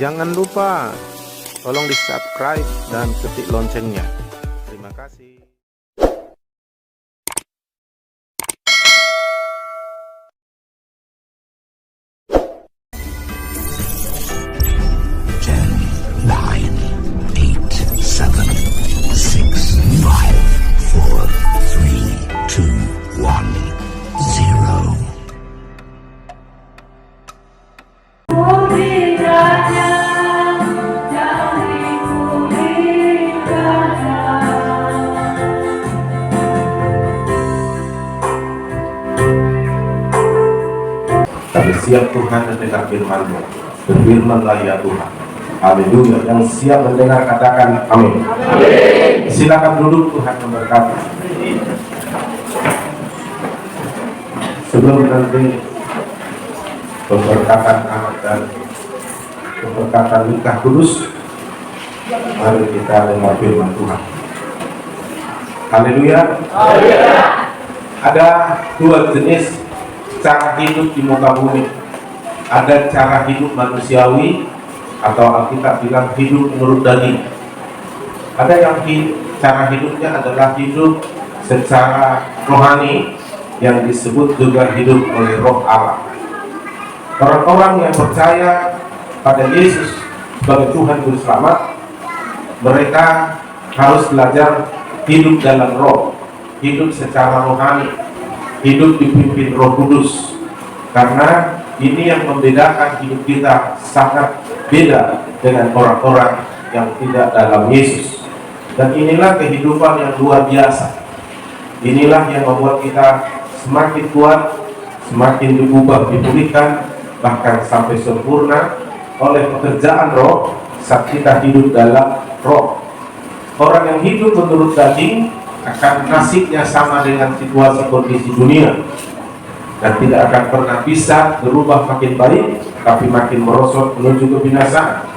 Jangan lupa tolong di subscribe dan ketik loncengnya. Terima kasih. Kami siap Tuhan mendengar firman-Mu. Berfirman-Lah ya Tuhan. Haleluya. Yang siap mendengar katakan amin. Amin. Silakan duduk, Tuhan memberkati. Sebelum nanti pemberkatan anak dan pemberkatan nikah kudus, mari kita dengar firman Tuhan. Haleluya. Haleluya. Ada dua jenis cara hidup di muka bumi. Ada cara hidup manusiawi atau Alkitab bilang hidup menurut daging. Ada yang cara hidupnya adalah hidup secara rohani yang disebut juga hidup oleh Roh Allah. Orang-orang yang percaya pada Yesus sebagai Tuhan Juru Selamat, mereka harus belajar hidup dalam Roh, hidup secara rohani, hidup dipimpin Roh Kudus, karena ini yang membedakan hidup kita sangat beda dengan orang-orang yang tidak dalam Yesus. Dan inilah kehidupan yang luar biasa. Inilah yang membuat kita semakin kuat, semakin diubah, dipulihkan, bahkan sampai sempurna oleh pekerjaan Roh saat kita hidup dalam Roh. Orang yang hidup menurut daging akan nasibnya sama dengan situasi kondisi dunia dan tidak akan pernah bisa berubah makin baik, tapi makin merosot menuju kebinasaan.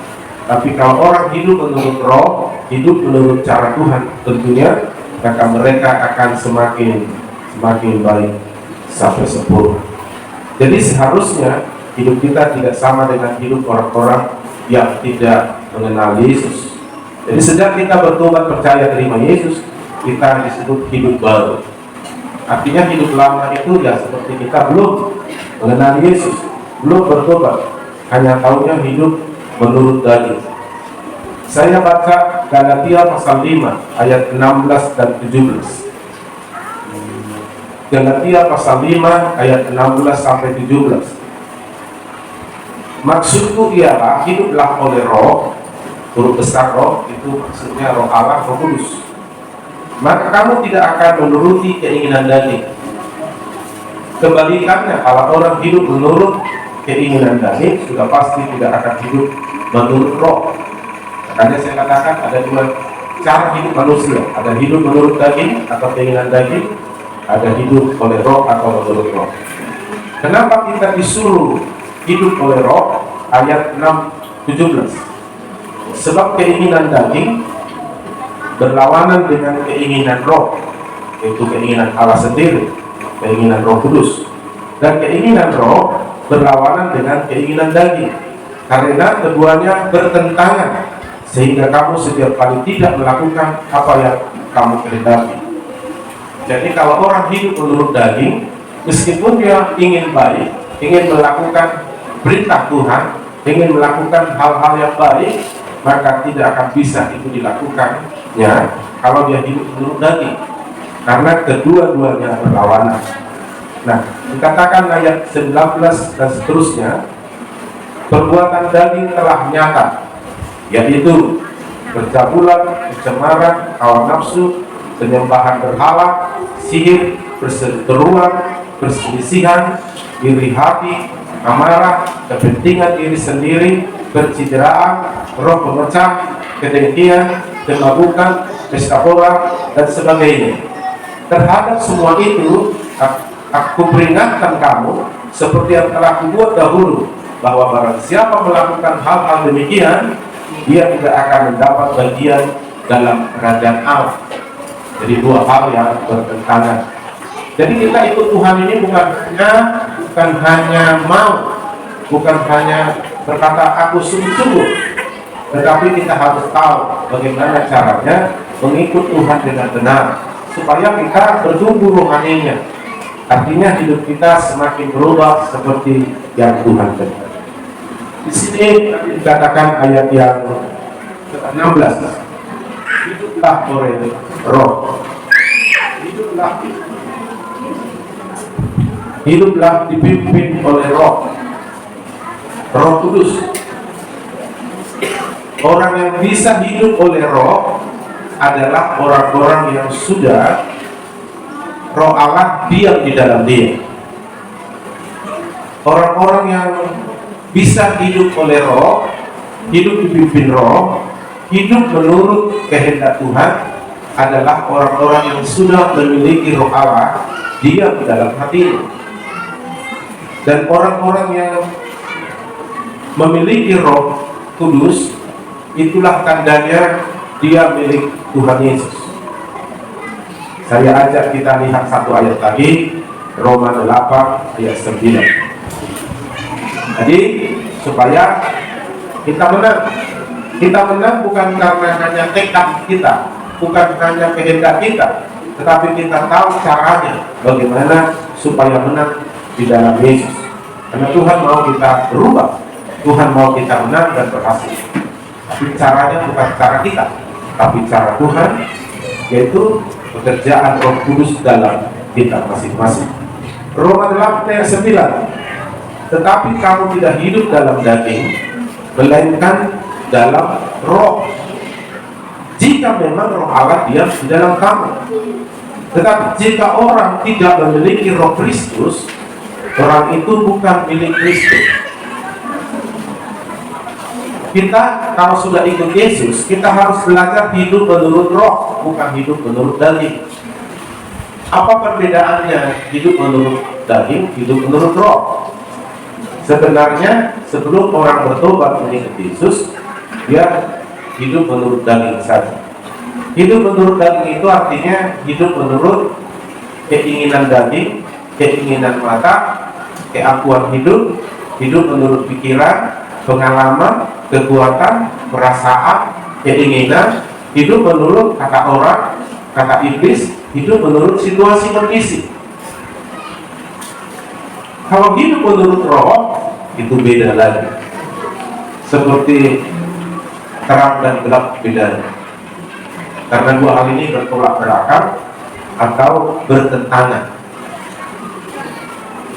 Tapi kalau orang hidup menurut Roh, hidup menurut cara Tuhan tentunya, maka mereka akan semakin baik sampai sempurna. Jadi seharusnya hidup kita tidak sama dengan hidup orang-orang yang tidak mengenal Yesus. Jadi sejak kita bertobat percaya terima Yesus, kita disebut hidup baru. Artinya hidup lama itu ya seperti kita belum mengenal Yesus, belum bertobat, hanya taunya hidup menurut daging. Saya baca Galatia pasal 5 ayat 16 dan 17. Galatia pasal 5 ayat 16 sampai 17. Maksudku ialah hiduplah oleh Roh, huruf besar Roh itu maksudnya Roh Allah, Roh Kudus. Maka kamu tidak akan menuruti keinginan daging. Kebalikannya, kalau orang hidup menurut keinginan daging, sudah pasti tidak akan hidup menurut Roh. Makanya saya katakan ada dua cara hidup manusia. Ada hidup menurut daging atau keinginan daging, ada hidup oleh Roh atau menurut Roh. Kenapa kita disuruh hidup oleh Roh? Ayat 6:17. Sebab keinginan daging berlawanan dengan keinginan Roh, yaitu keinginan Allah sendiri, keinginan Roh Kudus. Dan keinginan Roh berlawanan dengan keinginan daging, karena keduanya bertentangan, sehingga kamu setiap kali tidak melakukan apa yang kamu kehendaki. Jadi kalau orang hidup menurut daging, meskipun dia ingin baik, ingin melakukan perintah Tuhan, ingin melakukan hal-hal yang baik, maka tidak akan bisa itu dilakukan kalau dia hidup menurut daging, karena kedua-duanya berlawanan. Nah, dikatakan ayat 19 dan seterusnya, perbuatan daging telah nyata, yaitu percabulan, pencemaran, hawa nafsu, penyembahan berhala, sihir, perseteruan, perselisihan, iri hati, amarah, kepentingan diri sendiri, pencitraan, roh pemecah, kedengkian, kemabukan, pesta pora, dan sebagainya. Terhadap semua itu, aku peringatkan kamu seperti yang telah kubuat dahulu, bahwa barang siapa melakukan hal-hal demikian, dia tidak akan mendapat bagian dalam kerajaan Allah. Jadi dua hal yang bertentangan. Jadi kita ikut Tuhan ini bukan hanya mau, bukan hanya berkata aku sungguh-sungguh, tetapi kita harus tahu bagaimana caranya mengikut Tuhan dengan benar supaya kita bertumbuh rohaninya. Artinya hidup kita semakin berubah seperti yang Tuhan kehendaki. Di sini dikatakan ayat yang ke-16, hiduplah oleh roh. Hiduplah dipimpin oleh roh Kudus. Orang yang bisa hidup oleh roh adalah orang-orang yang sudah roh Allah diam di dalam dia. Orang-orang yang bisa hidup oleh roh, hidup dipimpin roh, hidup menurut kehendak Tuhan adalah orang-orang yang sudah memiliki roh Allah diam di dalam hatinya. Dan orang-orang yang memiliki roh kudus, itulah tandanya dia milik Tuhan Yesus. Saya ajak kita lihat satu ayat lagi, Roma 8 ayat 9. Jadi supaya kita menang. Kita menang bukan karena hanya tekad kita, bukan hanya kehendak kita, tetapi kita tahu caranya bagaimana supaya menang di dalam Yesus. Karena Tuhan mau kita berubah, Tuhan mau kita menang dan berhasil. Tapi caranya bukan cara kita, tapi cara Tuhan, yaitu pekerjaan Roh Kudus dalam kita masing-masing. Roma 8 ayat 9. Tetapi kamu tidak hidup dalam daging, melainkan dalam roh. Jika memang roh Allah diam di dalam kamu. Tetapi jika orang tidak memiliki roh Kristus, orang itu bukan milik Kristus. Kita kalau sudah ikut Yesus, kita harus belajar hidup menurut roh, bukan hidup menurut daging. Apa perbedaannya hidup menurut daging, hidup menurut roh? Sebenarnya sebelum orang bertobat mengikut Yesus, dia hidup menurut daging saja. Hidup menurut daging itu artinya hidup menurut keinginan daging, keinginan mata, keakuan hidup, hidup menurut pikiran, pengalaman, kekuatan, perasaan, keinginan, hidup menurut kata orang, kata iblis, hidup menurut situasi kondisi. Kalau hidup menurut roh, itu beda lagi. Seperti terang dan gelap bedanya. Karena dua hal ini bertolak belakang atau bertentangan.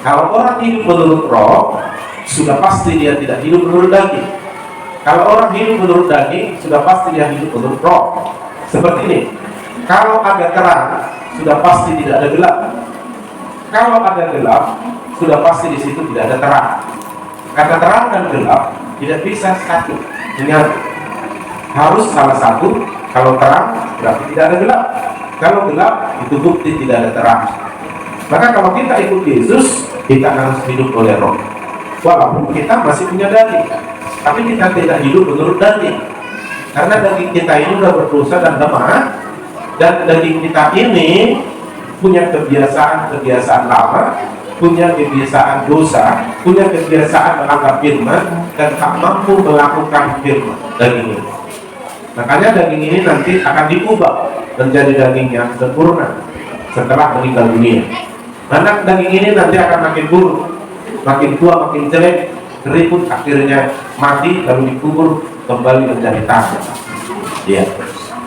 Kalau orang hidup menurut roh, sudah pasti dia tidak hidup menurut daging. Kalau orang hidup menurut daging, sudah pasti dia hidup menurut roh. Seperti ini. Kalau ada terang, sudah pasti tidak ada gelap. Kalau ada gelap, sudah pasti di situ tidak ada terang. Kata terang dan gelap tidak bisa satu menyatu. Harus salah satu. Kalau terang berarti tidak ada gelap. Kalau gelap itu bukti tidak ada terang. Maka kalau kita ikut Yesus, kita harus hidup oleh roh. Walaupun kita masih punya daging, tapi kita tidak hidup menurut daging. Karena daging kita ini sudah berdosa dan lemah, dan daging kita ini punya kebiasaan lama, punya kebiasaan dosa, punya kebiasaan melanggar firman, dan tak mampu melakukan firman daging ini. Makanya daging ini nanti akan diubah menjadi daging yang sempurna setelah meninggal dunia. Karena daging ini nanti akan makin buruk, makin tua, makin jelek, keriput, akhirnya mati lalu dikubur kembali menjadi tanah. Ya.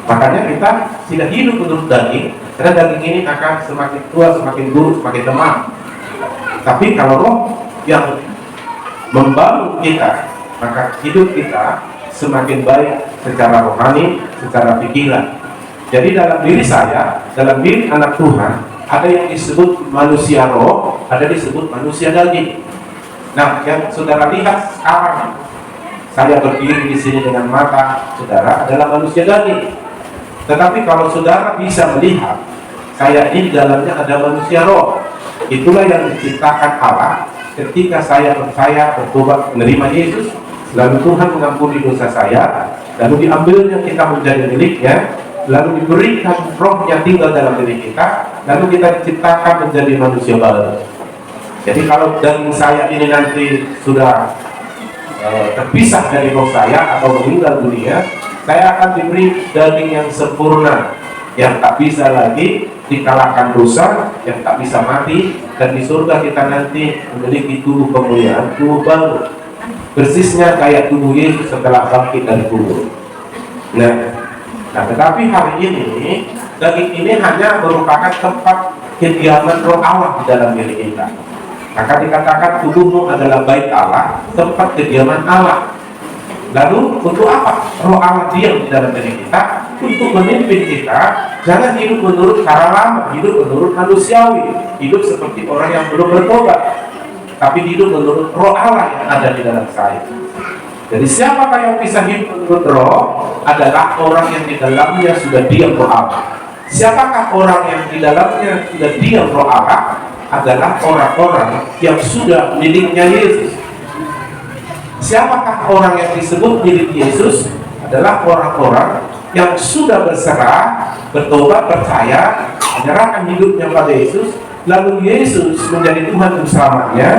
Makanya kita tidak hidup menurut daging, karena daging ini akan semakin tua, semakin buruk, semakin lemah. Tapi kalau roh yang membangun kita, maka hidup kita semakin baik secara rohani, secara pikiran. Jadi dalam diri saya, dalam diri anak Tuhan, ada yang disebut manusia roh, ada disebut manusia daging. Nah, yang saudara lihat sekarang, saya berdiri di sini dengan mata saudara adalah manusia daging. Tetapi kalau saudara bisa melihat, saya ini di dalamnya ada manusia roh. Itulah yang diciptakan Allah ketika saya percaya, bertobat, menerima Yesus. Lalu Tuhan mengampuni dosa saya, lalu diambilnya kita menjadi miliknya, lalu diberikan rohnya tinggal dalam diri kita, lalu kita diciptakan menjadi manusia baru. Jadi kalau daging saya ini nanti sudah terpisah dari roh saya atau meninggal dunia, saya akan diberi daging yang sempurna, yang tak bisa lagi dikalahkan dosa, yang tak bisa mati, dan di surga kita nanti memiliki tubuh kemuliaan, tubuh baru, persisnya kayak tubuh Yesus setelah bangkit dari kubur. Nah, tetapi hari ini daging ini hanya merupakan tempat kediaman roh Allah di dalam diri kita. Maka dikatakan tubuhmu adalah bait Allah, tempat kediaman Allah. Lalu untuk apa roh Allah diam di dalam diri kita? Untuk memimpin kita, jangan hidup menurut cara lama, hidup menurut manusiawi, hidup seperti orang yang belum bertobat, tapi hidup menurut roh Allah yang ada di dalam saya. Jadi siapakah yang bisa hidup menurut roh? Adalah orang yang di dalamnya sudah diam roh Allah. Siapakah orang yang di dalamnya sudah diam roh Allah? Adalah orang-orang yang sudah miliknya Yesus. Siapakah orang yang disebut milik Yesus? Adalah orang-orang yang sudah berserah, bertobat, percaya, menyerahkan hidupnya pada Yesus, lalu Yesus menjadi Tuhan dan Selamanya,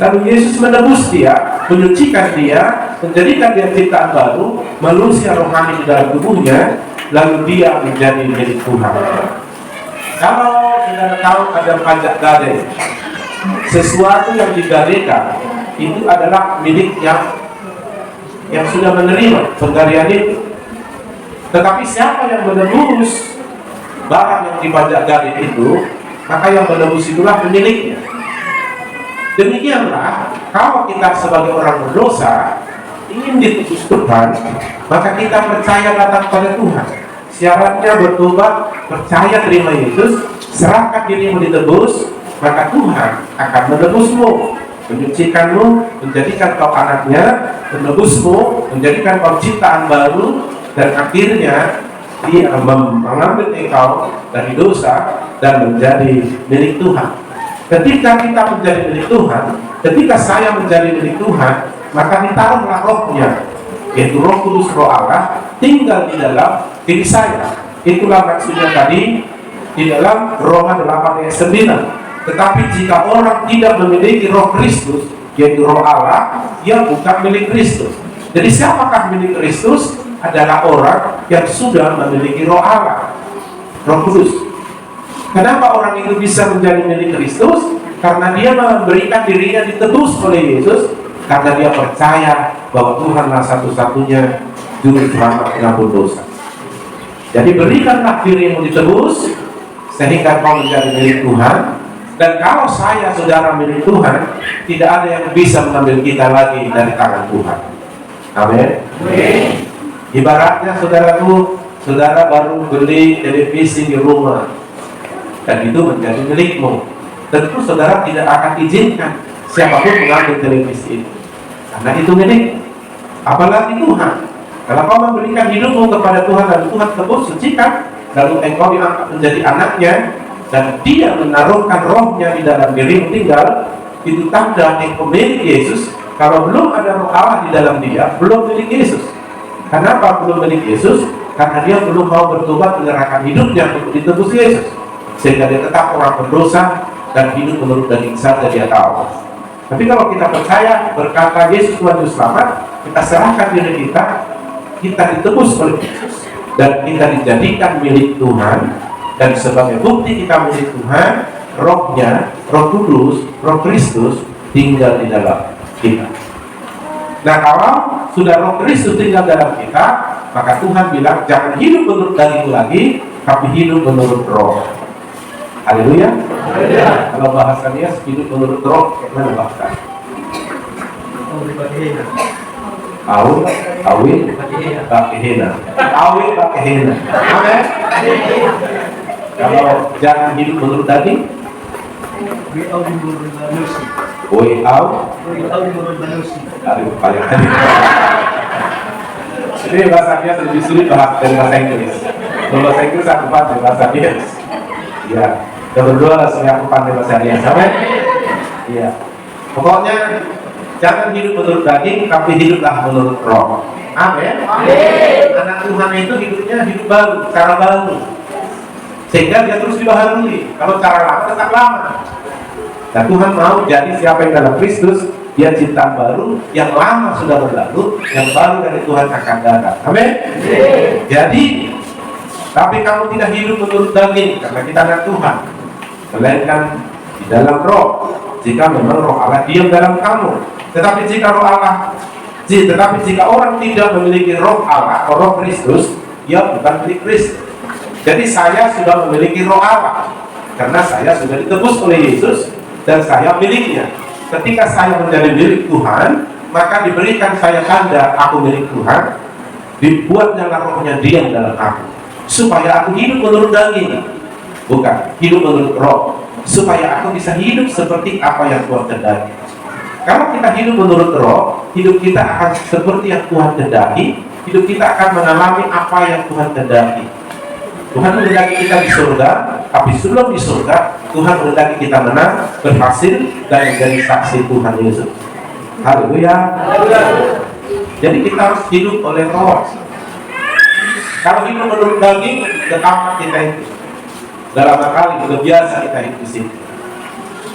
lalu Yesus menebus dia, menyucikan dia, menjadikan dia ciptaan baru, manusia rohani di dalam tubuhnya, lalu dia menjadi milik Tuhan. Kalau saudara tahu ada pajak gade, sesuatu yang digadekan itu adalah milik yang sudah menerima penggalian itu. Tetapi siapa yang menebus barang yang dipajak gade itu, maka yang menebus itulah pemiliknya. Demikianlah kalau kita sebagai orang berdosa ingin ditebus Tuhan, maka kita percaya datang pada Tuhan. Syaratnya bertobat, percaya terima Yesus, serahkan dirimu ditebus, maka Tuhan akan menebusmu, menyucikanmu, menjadikan kau anaknya, menebusmu, menjadikan kau ciptaan baru, dan akhirnya dia mengambil engkau dari dosa dan menjadi milik Tuhan. Ketika kita menjadi milik Tuhan, ketika saya menjadi milik Tuhan, maka ditaruhlah rohnya, yaitu Roh Kudus, Roh Allah, tinggal di dalam diri saya. Itulah maksudnya tadi di dalam Roma 8 ayat 9. Tetapi jika orang tidak memiliki Roh Kristus, yaitu Roh Allah, dia bukan milik Kristus. Jadi siapakah milik Kristus? Adalah orang yang sudah memiliki Roh Allah, Roh Kudus. Kenapa orang itu bisa menjadi milik Kristus? Karena dia memberikan dirinya ditebus oleh Yesus, karena dia percaya bahwa Tuhanlah satu-satunya juru selamat pengampun dosa. Jadi berikanlah dirimu ditebus sehingga kau menjadi milik Tuhan. Dan kalau saya saudara milik Tuhan, tidak ada yang bisa mengambil kita lagi dari tangan Tuhan. Amin. Ibaratnya saudaraku, saudara baru beli televisi di rumah dan itu menjadi milikmu. Tentu saudara tidak akan izinkan siapapun mengambil televisi itu, karena itu milik. Apalagi Tuhan. Kalau kau memberikan hidupmu kepada Tuhan dan Tuhan tebus, sucikan, lalu engkau diangkat menjadi anaknya, dan dia menaruhkan rohnya di dalam dirimu tinggal, itu tanda engkau milik Yesus. Kalau belum ada roh Allah di dalam dia, belum milik Yesus. Kenapa belum milik Yesus? Karena dia belum mau bertobat menyerahkan hidupnya untuk ditebus Yesus, sehingga dia tetap orang berdosa dan hidup menurut daging saja dia tahu. Tapi kalau kita percaya, berkata Yesus Tuhan Juru Selamat, kita serahkan diri kita ditebus oleh Yesus, dan kita dijadikan milik Tuhan. Dan sebagai bukti kita milik Tuhan, rohnya, Roh Kudus, Roh Kristus tinggal di dalam kita. Nah, kalau sudah Roh Kristus tinggal dalam kita, maka Tuhan bilang jangan hidup menurut daging lagi, tapi hidup menurut roh. Haleluya. Kalau bahasanya hidup menurut roh, bagaimana bahasa? Awil pakai hena. Amin. Kalau jangan hidup menurut daging, ini bahasanya lebih sulit dari bahasa Inggris. Kalau bahasa Inggris aku pandai, bahasa Inggris. Ya, kita berdua langsung aku pandai bahasa Inggris. Amin. Iya. Pokoknya jangan hidup menurut daging, tapi hiduplah menurut roh. Amin. Anak Tuhan itu hidupnya hidup baru, cara baru, sehingga dia terus dibaharui. Kalau cara lama tetap lama. Dan Tuhan mau jadi siapa yang dalam Kristus, Dia ciptaan baru, yang lama sudah berlalu, yang baru dari Tuhan akan datang. Amin. Jadi, tapi kamu tidak hidup menurut daging, karena kita anak Tuhan, melainkan di dalam roh. Jika memang roh Allah diam dalam kamu. Tetapi jika orang tidak memiliki roh Allah, roh Kristus, dia bukan milik Kristus. Jadi saya sudah memiliki roh Allah, karena saya sudah ditebus oleh Yesus dan saya miliknya. Ketika saya menjadi milik Tuhan, maka diberikan saya tanda aku milik Tuhan, dibuatnya rohnya diam dalam aku, supaya aku hidup menurut daging, bukan hidup menurut roh, supaya aku bisa hidup seperti apa yang Tuhan kehendaki. Kalau kita hidup menurut roh, hidup kita akan seperti yang Tuhan kehendaki, hidup kita akan mengalami apa yang Tuhan kehendaki. Tuhan menghendaki kita di surga, tapi sebelum di surga, Tuhan menghendaki kita menang, berhasil, dan menjadi saksi Tuhan Yesus. Haleluya. Jadi kita harus hidup oleh roh. Kalau hidup menurut daging, betapa kita itu dalam kali sudah biasa kita hidup di sini.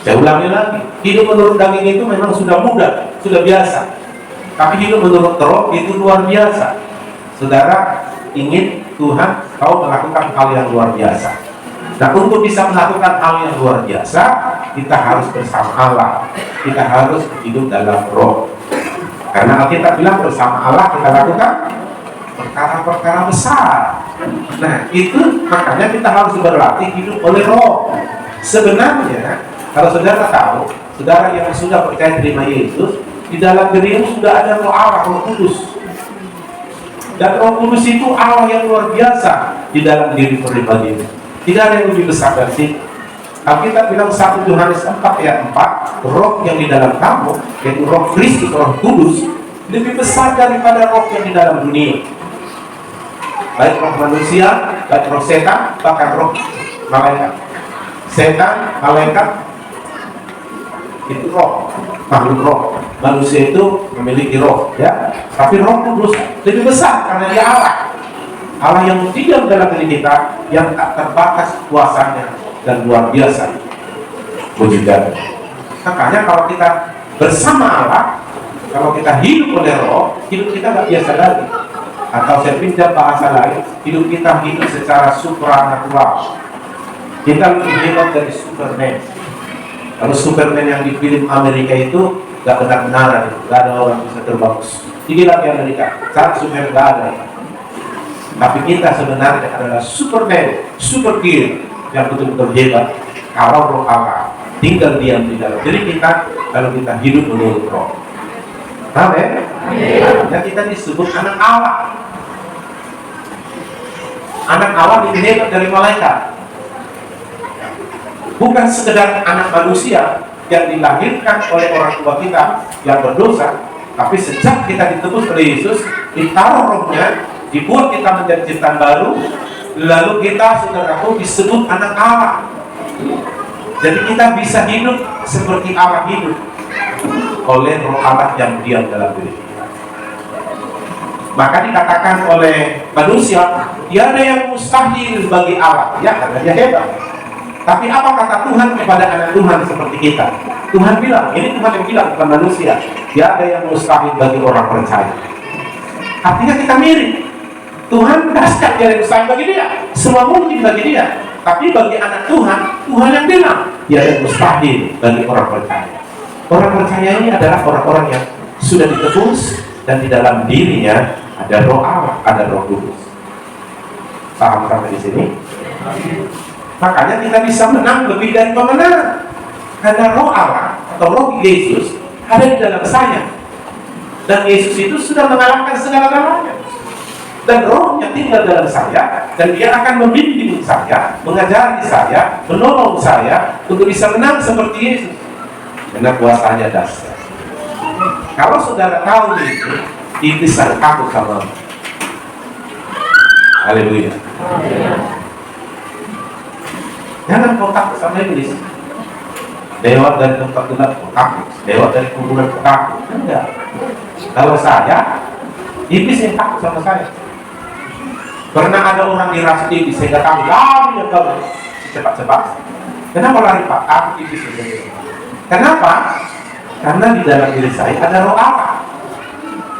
Saya ulangi lagi, hidup menurut daging itu memang sudah mudah, sudah biasa. Tapi hidup menurut roh itu luar biasa. Saudara ingin Tuhan kau melakukan hal yang luar biasa. Nah, untuk bisa melakukan hal yang luar biasa, kita harus bersama Allah. Kita harus hidup dalam roh. Karena Alkitab bilang bersama Allah kita lakukan perkara-perkara besar. Nah, itu makanya kita harus berlatih hidup oleh roh. Sebenarnya, kalau saudara tahu, saudara yang sudah percaya terima Yesus, di dalam dirimu sudah ada roh Allah, roh kudus. Dan roh kudus itu Allah yang luar biasa di dalam diri pribadimu. Tidak ada yang lebih besar dari situ. Alkitab bilang 1 Yohanes 4 ayat 4, roh yang di dalam kamu, yaitu roh Kristus, roh kudus, lebih besar daripada roh yang di dalam dunia. Baik roh manusia, baik roh setan, bahkan roh malaikat. Setan, malaikat, itu roh, makhluk roh. Manusia itu memiliki roh, ya. Tapi roh kudus lebih besar karena dia Allah. Allah yang diam dalam diri kita, yang tak terbatas kuasanya dan luar biasa. Puji Tuhan. Makanya kalau kita bersama Allah, kalau kita hidup oleh roh, hidup kita nggak biasa lagi. Atau saya pinjam bahasa lain, hidup kita hidup secara supranatural. Kita lebih hebat dari Superman. Kalau Superman yang di film Amerika itu gak benar-benar, gak ada orang bisa terbang. Inilah di Amerika, saat Superman gak ada. Tapi kita sebenarnya adalah Superman, superhero yang betul-betul hebat. Kalau roh Allah tinggal diam di dalam diri kita, kalau kita hidup menurut roh. Amin. Dan kita disebut anak Allah. Anak Allah lebih hebat dari malaikat. Bukan sekedar anak manusia yang dilahirkan oleh orang tua kita yang berdosa, tapi sejak kita ditebus oleh Yesus, ditaruh rohnya, dibuat kita menjadi ciptaan baru, lalu kita, saudaraku, disebut anak Allah. Jadi kita bisa hidup seperti Allah hidup oleh roh Allah yang diam dalam diri kita. Maka dikatakan oleh manusia, tiada yang mustahil bagi Allah, ya, karena dia hebat. Tapi apa kata Tuhan kepada anak Tuhan seperti kita? Tuhan bilang, ini Tuhan yang bilang, bukan manusia. Tidak ada yang mustahil bagi orang percaya. Artinya kita mirip. Tuhan dahsyat, tidak ada yang mustahil bagi dia. Semua mungkin bagi dia. Tapi bagi anak Tuhan, Tuhan yang bilang, tidak ada yang mustahil bagi orang percaya. Orang percaya ini adalah orang-orang yang sudah ditebus dan di dalam dirinya ada roh Allah, ada roh kudus. Paham sampai di sini? Makanya kita bisa menang lebih dari pemenang, karena roh Allah atau roh Yesus ada di dalam saya, dan Yesus itu sudah mengalahkan segala-galanya, dan rohnya tinggal dalam saya, dan dia akan membimbing saya, mengajari saya, menolong saya untuk bisa menang seperti Yesus, karena kuasanya dahsyat. Kalau saudara tahu itu, iblis akan takut sama. Haleluya. Jangan kau takut sama iblis. Lewat dari tempat gelap kau takut, lewat dari kuburan kau takut. Enggak. Kalau saya, iblis yang takut sama saya. Pernah ada orang dirasuki iblis, saya nggak tahu, lari ya kalau cepat-cepat. Kenapa lari Pak? Takut iblis. Kenapa? Karena di dalam diri saya ada roh Allah.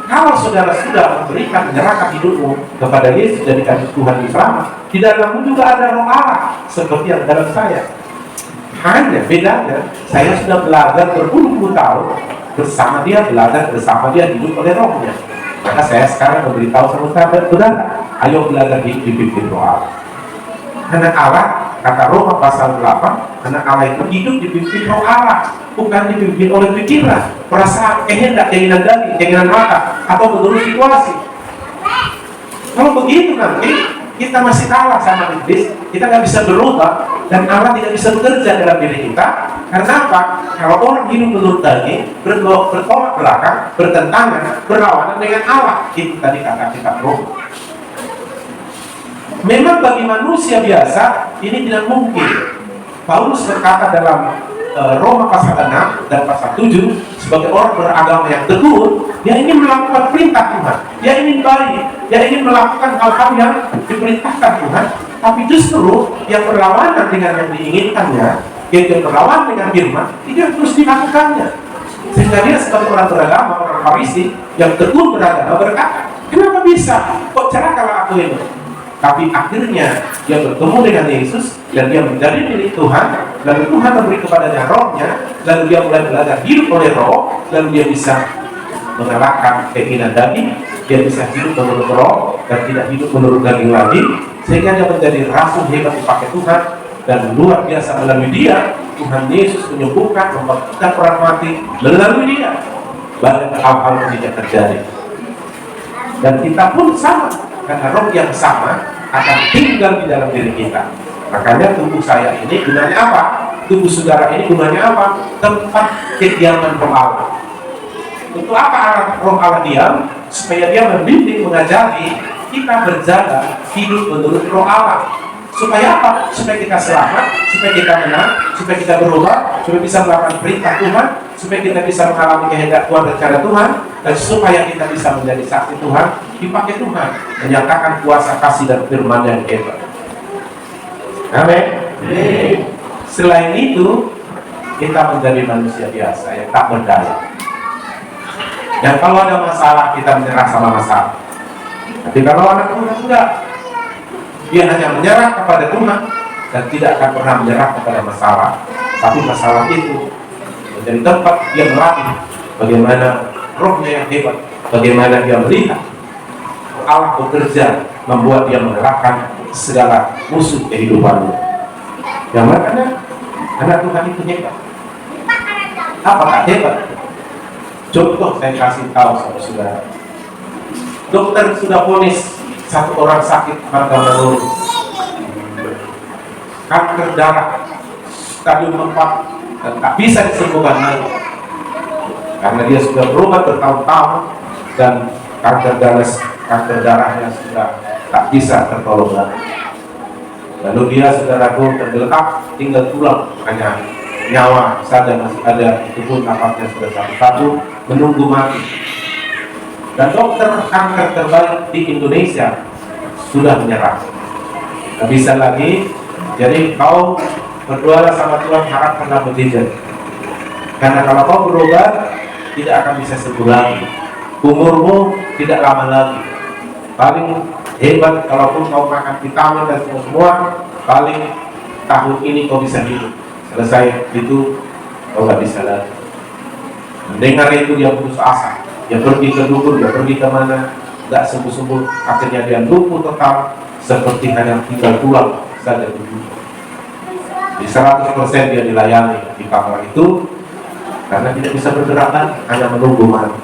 Kalau saudara sudah memberikan, menyerahkan hidupmu kepada Yesus dan dikasih Tuhan di selamat, di dalammu juga ada roh Allah seperti yang dalam saya. Hanya bedanya, saya sudah belajar berpuluh-puluh tahun bersama dia, belajar bersama dia, hidup oleh rohnya. Maka saya sekarang memberitahu sama saudara, ayo belajar hidup dipimpin roh Allah. Anak Allah, kata Roma pasal 8, anak Allah itu hidup dipimpin roh Allah, bukan dipimpin oleh pikiran, perasaan, kehendak, keinginan daging, keinginan mata, atau menurut situasi. Kalau begitu nanti kita masih kalah sama iblis, kita nggak bisa berubah, dan Allah tidak bisa bekerja dalam diri kita. Karena apa? Kalau orang hidup menurut daging, bertolak belakang, bertentangan, berlawanan dengan Allah. Itu tadi kata kita roh. Memang bagi manusia biasa ini tidak mungkin. Paulus berkata dalam Roma pasal 6 dan pasal 7, sebagai orang beragama yang teguh, dia ingin melakukan perintah Tuhan, dia ingin baik, dia ingin melakukan hal-hal yang diperintahkan Tuhan, tapi justru yang berlawanan dengan yang diinginkannya, yang berlawan dengan firman, itu yang terus dilakukannya. Sehingga dia sebagai orang beragama, orang Farisi yang teguh beragama berkata, kenapa bisa? Kok celakalah aku ini? Tapi akhirnya dia bertemu dengan Yesus dan dia menjadi milik Tuhan, lalu Tuhan memberi kepadanya rohnya, lalu dia mulai belajar hidup oleh roh, lalu dia bisa mengalahkan keinginan daging, dia bisa hidup menurut roh dan tidak hidup menurut daging lagi, sehingga dia menjadi rasul hebat dipakai Tuhan. Dan luar biasa melalui dia Tuhan Yesus menyembuhkan, membangkitkan orang mati melalui dia. Banyak hal-hal yang tidak terjadi. Dan kita pun sama, karena roh yang sama akan tinggal di dalam diri kita. Makanya tubuh saya ini gunanya apa? Tubuh saudara ini gunanya apa? Tempat kediaman roh Allah. Untuk apa roh Allah diam? Supaya dia membimbing, mengajari kita berjalan hidup menurut roh Allah. Supaya apa? Supaya kita selamat, supaya kita menang, supaya kita berubah, supaya bisa melakukan perintah Tuhan, supaya kita bisa mengalami kehendak Tuhan dan cara Tuhan, dan supaya kita bisa menjadi saksi Tuhan, dipakai Tuhan, menyatakan kuasa kasih dan firman yang hebat. Amin. Selain itu, kita menjadi manusia biasa yang tak berdaya. Dan kalau ada masalah, kita menyerah sama masalah. Tapi kalau anak Tuhan enggak, dia hanya menyerah kepada Tuhan dan tidak akan pernah menyerah kepada masalah. Tapi masalah itu menjadi tempat dia melatih bagaimana rohnya yang hebat, bagaimana dia melihat Allah bekerja membuat dia mengalahkan segala musuh kehidupannya. Yang makanya anak Tuhan itu hebat. Apakah hebat? Contoh saya kasih tahu sama saudara. Dokter sudah vonis satu orang sakit pada menurun, kanker darah stadium 4 dan tak bisa disembuhkan lagi karena dia sudah berobat bertahun-tahun dan kanker darahnya sudah tak bisa tertolong lagi. Lalu dia saudaraku tergeletak, tinggal tulang, hanya nyawa saja masih ada, itu pun napasnya sudah satu-satu menunggu mati. Dan dokter kanker terbaik di Indonesia sudah menyerah, tak bisa lagi. Jadi kau berdoa sama Tuhan, harapkanlah mujizat. Karena kalau kau berobat tidak akan bisa sembuh lagi, umurmu tidak lama lagi. Paling hebat kalaupun kau makan vitamin dan semua, paling tahun ini kau bisa hidup. Selesai itu kau gak bisa lagi. Mendengar itu dia putus asa, dia pergi ke dukun, dia pergi ke mana, gak sembuh-sembuh. Akhirnya dia lumpuh total, seperti hanya tinggal tulang saja tubuh. Di 100% dia dilayani di kamar itu karena tidak bisa bergerak lagi, hanya menunggu mati.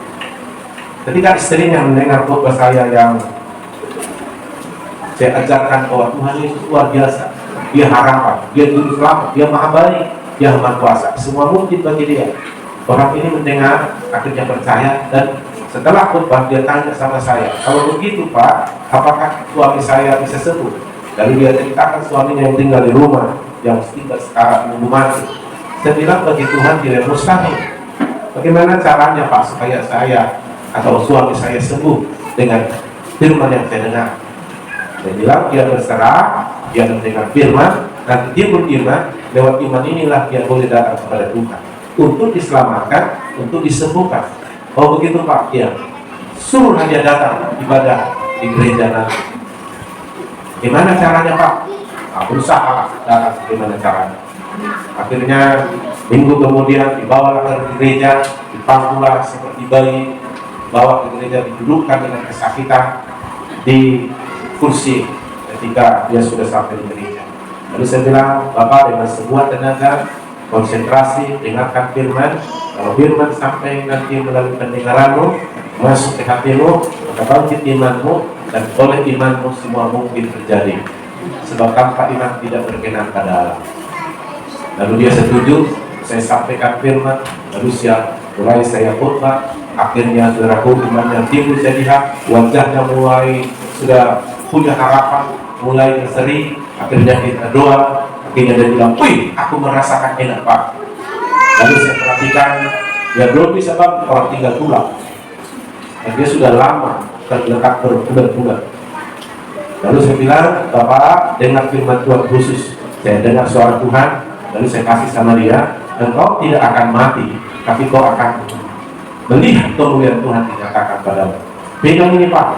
Ketika istrinya mendengar khotbah saya yang saya ajarkan bahwa Tuhan Yesus luar biasa, dia harapan, dia juru selamat, dia maha baik, dia maha kuasa, semua mungkin bagi dia. Orang ini mendengar, akhirnya percaya, dan setelah khotbah dia tanya sama saya, kalau begitu Pak, apakah suami saya bisa sembuh? Lalu dia ceritakan suaminya yang tinggal di rumah, yang tinggal sekarang menunggu mati. Saya bilang bagi Tuhan tidak mustahil. Bagaimana caranya Pak supaya saya atau suami saya sembuh dengan firman yang saya dengar? Dia bilang dia berserah, dia mendengar firman, dan dia beriman. Lewat iman inilah dia boleh datang kepada Tuhan untuk diselamatkan untuk disembuhkan. Oh begitu Pak? Iya. Suruh dia datang ibadah di gereja nanti. Gimana caranya Pak? Nah, berusaha datang, gimana caranya. Akhirnya minggu kemudian dibawa ke gereja, dipangkulah seperti bayi, bawa ke gereja, didudukkan dengan kesakitan di kursi ketika dia sudah sampai di gereja. Lalu saya bilang, Bapak dengan sebuah tenaga konsentrasi dengarkan firman. Kalau firman sampai nanti melalui pendengaranmu masuk ke hatimu, maka bangkit imanmu, dan oleh imanmu semua mungkin terjadi. Sebab tanpa iman tidak berkenan pada Allah. Lalu dia setuju, saya sampaikan firman, lalu mulai saya khotbah. Akhirnya saudaraku imannya timbul jadi wajahnya mulai sudah punya harapan, mulai berseri. Akhirnya kita doa, akhirnya dia bilang, wih, aku merasakan enak Pak. Lalu saya perhatikan, dia belum bisa bangun, orang tinggal tulang. Dan dia sudah lama tergeletak berbulan-bulan. Lalu saya bilang, Bapak dengar firman Tuhan khusus. Saya dengar suara Tuhan, lalu saya kasih sama dia, engkau tidak akan mati, tapi kau akan melihat kemuliaan Tuhan dinyatakan padamu. Pegang ini Pak.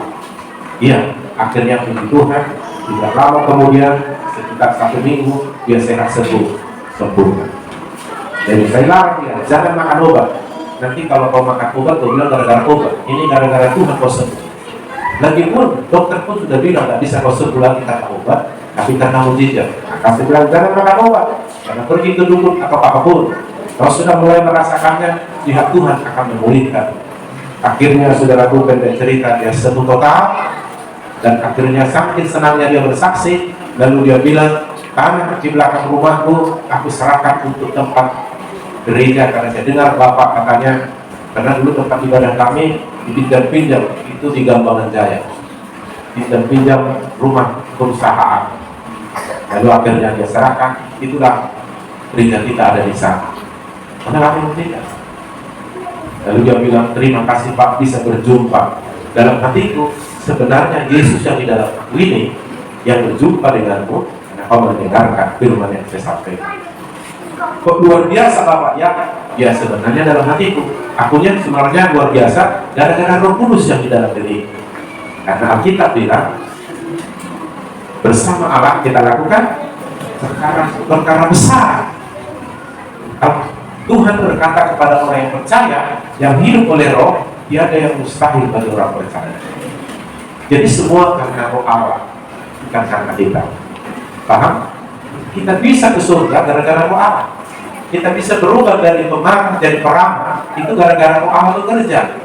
Iya, akhirnya puji Tuhan. Tidak lama kemudian, sekitar 1 minggu, dia sehat sembuh. Jadi saya larang dia, jangan makan obat. Nanti kalau kau makan obat, kau bilang gara-gara obat. Ini gara-gara Tuhan kau sembuh. Lagipun dokter pun sudah bilang tidak bisa kau sembuh lagi karena obat, tapi karena mujizat. Kasih bilang jangan makan obat, karena pergi ke dukun atau apapun. Kalau sudah mulai merasakannya, lihat Tuhan akan memulihkan. Akhirnya saudaraku pendek cerita, dia sembuh total. Dan akhirnya saking senangnya dia bersaksi, lalu dia bilang, tanah di belakang rumahku aku serahkan untuk tempat gereja, karena saya dengar Bapak katanya, karena dulu tempat ibadah kami dipinjam itu di Gambangan Jaya, pinjam rumah perusahaan. Lalu akhirnya dia serahkan, itulah gereja kita ada di sana. Mana kami tidak. Lalu dia bilang, terima kasih Pak bisa berjumpa. Dalam hatiku, sebenarnya Yesus yang di dalam aku ini yang berjumpa denganmu, karena kau mendengarkan firman yang saya sampaikan. Kok luar biasa Bapak? Ya sebenarnya dalam hatiku, akunya sebenarnya luar biasa gara-gara Roh Kudus yang di dalam diri. Karena Alkitab bilang, bersama Allah kita lakukan perkara besar. Tuhan berkata kepada orang yang percaya, yang hidup oleh Roh, tiada yang mustahil bagi orang percaya. Jadi semua karena Roh Allah, bukan karena kita. Paham? Kita bisa ke surga gara-gara Roh Allah. Kita bisa berubah dari pemarah jadi peramah, itu gara-gara Roh Allah bekerja.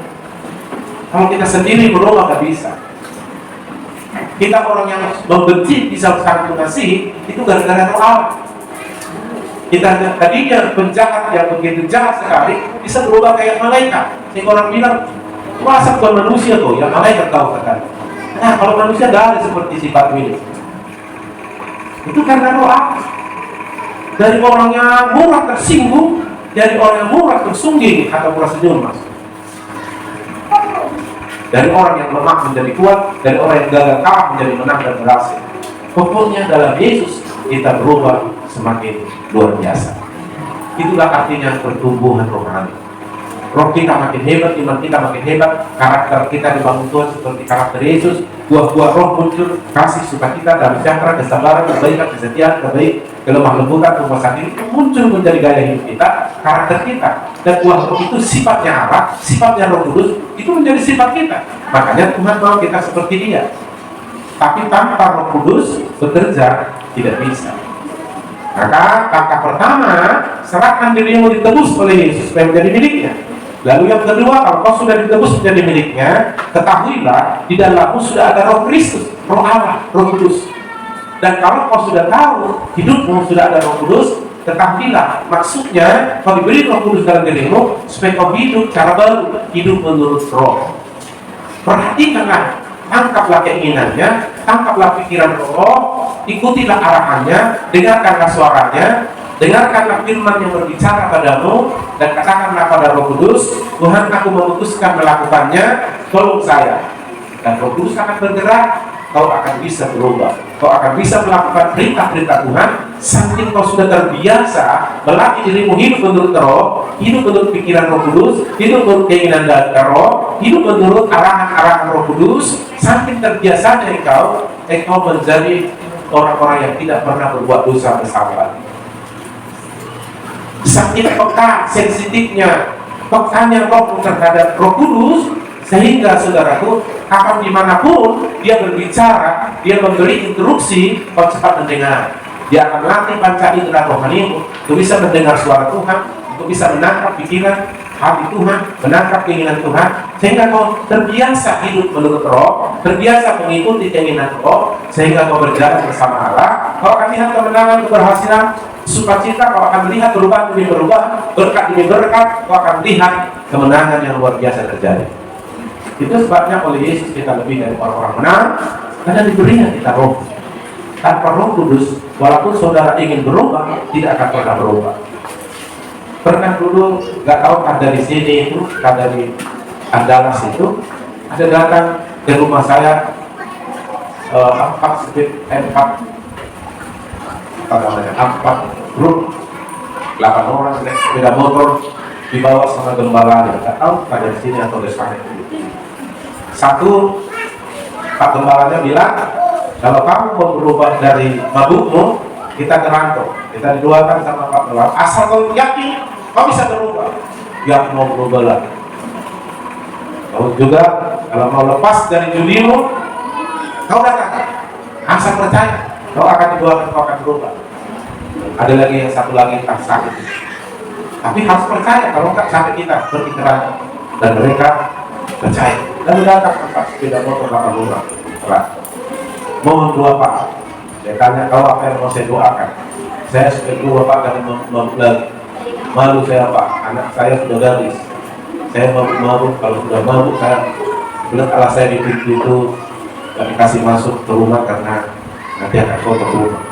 Kalau kita sendiri berubah nggak bisa. Kita orang yang membenci bisa saling mengasihi, itu gara-gara Roh Allah. Kita tadinya penjahat yang begitu jahat sekali bisa berubah kayak malaikat. Sehingga orang bilang, masa bukan manusia tuh, yang malaikat tahu kata. Nah, kalau manusia gak ada seperti sifat milik. Itu karena Roh Allah. Dari orang yang murah tersinggung, dari orang yang murah tersungging atau murah senyum mas. Dari orang yang lemah menjadi kuat, dari orang yang gagal kalah menjadi menang dan berhasil. Pokoknya dalam Yesus kita berubah semakin luar biasa. Itulah artinya pertumbuhan rohani. Roh kita makin hebat, iman kita makin hebat, karakter kita dibangun Tuhan seperti karakter Yesus. Buah-buah roh muncul, kasih, sukacita, damai sejahtera, kesabaran, kebaikan, kesetiaan, kelemah lembutan, rumah sakit itu muncul menjadi gaya hidup kita, karakter kita. Dan buah roh itu sifatnya Allah, sifatnya Roh Kudus, itu menjadi sifat kita. Makanya Tuhan mau kita seperti Dia. Tapi tanpa Roh Kudus bekerja tidak bisa. Maka langkah pertama, serahkan dirimu ditebus oleh Yesus supaya menjadi miliknya. Lalu yang kedua, kalau kau sudah ditebus menjadi miliknya, ketahuilah di dalammu sudah ada Roh Kristus, Roh Allah, Roh Kudus. Dan kalau kau sudah tahu hidupmu sudah ada Roh Kudus, ketahuilah maksudnya kau diberi Roh Kudus dalam dirimu supaya kau hidup cara baru, hidup menurut Roh. Perhatikanlah, tangkaplah keinginannya, tangkaplah pikiran Roh, ikutilah arahannya, dengarkanlah suaranya, dengarkanlah firman yang berbicara padamu, dan katakanlah pada Roh Kudus, Tuhan aku memutuskan melakukannya, tolong saya. Dan Roh Kudus akan bergerak, kau akan bisa berubah. Kau akan bisa melakukan perintah-perintah Tuhan. Saking kau sudah terbiasa melatih dirimu hidup menurut Roh, hidup menurut pikiran Roh Kudus, hidup menurut keinginan dan Roh, hidup menurut arahan-arahan Roh Kudus. Saking terbiasanya engkau menjadi orang-orang yang tidak pernah berbuat dosa bersama. Saking peka, sensitifnya, pekanya Roh terhadap Roh Kudus, sehingga saudaraku, kapan dimanapun dia berbicara, dia memberi instruksi, kau cepat mendengar. Dia akan melatih panca indera rohanimu untuk bisa mendengar suara Tuhan, untuk bisa menangkap pikiran hati Tuhan, menangkap keinginan Tuhan, sehingga kau terbiasa hidup menurut Roh, terbiasa mengikuti keinginan Roh, sehingga kau berjalan bersama Allah. Kau akan lihat kemenangan, keberhasilan, sukacita. Kau akan melihat perubahan demi perubahan, berkat demi berkat. Kau akan lihat kemenangan yang luar biasa terjadi. Itu sebabnya oleh Yesus kita lebih dari orang-orang menang, karena diberinya kita Roh. Tanpa Roh Kudus, walaupun saudara ingin berubah, tidak akan pernah berubah. Pernah dulu, nggak tahu dari sini itu, dari Andalas itu, ada datang ke rumah saya empat grup 8 orang naik sepeda motor dibawa sama gembala. Nggak tahu pada di sini atau di sana. Satu, Pak Gembalanya bilang, kalau kamu mau berubah dari mabukmu, kita ngerantau, kita diduakan sama Pak Gembala. Asal kau yakin, kau bisa berubah. Dia mau berubah lagi. Kau juga, kalau mau lepas dari judimu, kau datang. Asal percaya, kau akan diduakan, kau akan berubah. Ada lagi yang satu lagi tak sakit. Tapi harus percaya, kalau enggak sampai kita berpikiran, dan mereka percaya. Lalu datang tempat sepeda motor 8 orang. Mohon doa Pak. Saya tanya, kau apa yang mau saya doakan? Saya sudah doa Pak dan malu saya Pak. Anak saya sudah gadis. Saya mabuk, kalau sudah mabuk saya bilang kalau saya di pintu itu gak dikasih masuk ke rumah karena nanti akan kau berubah.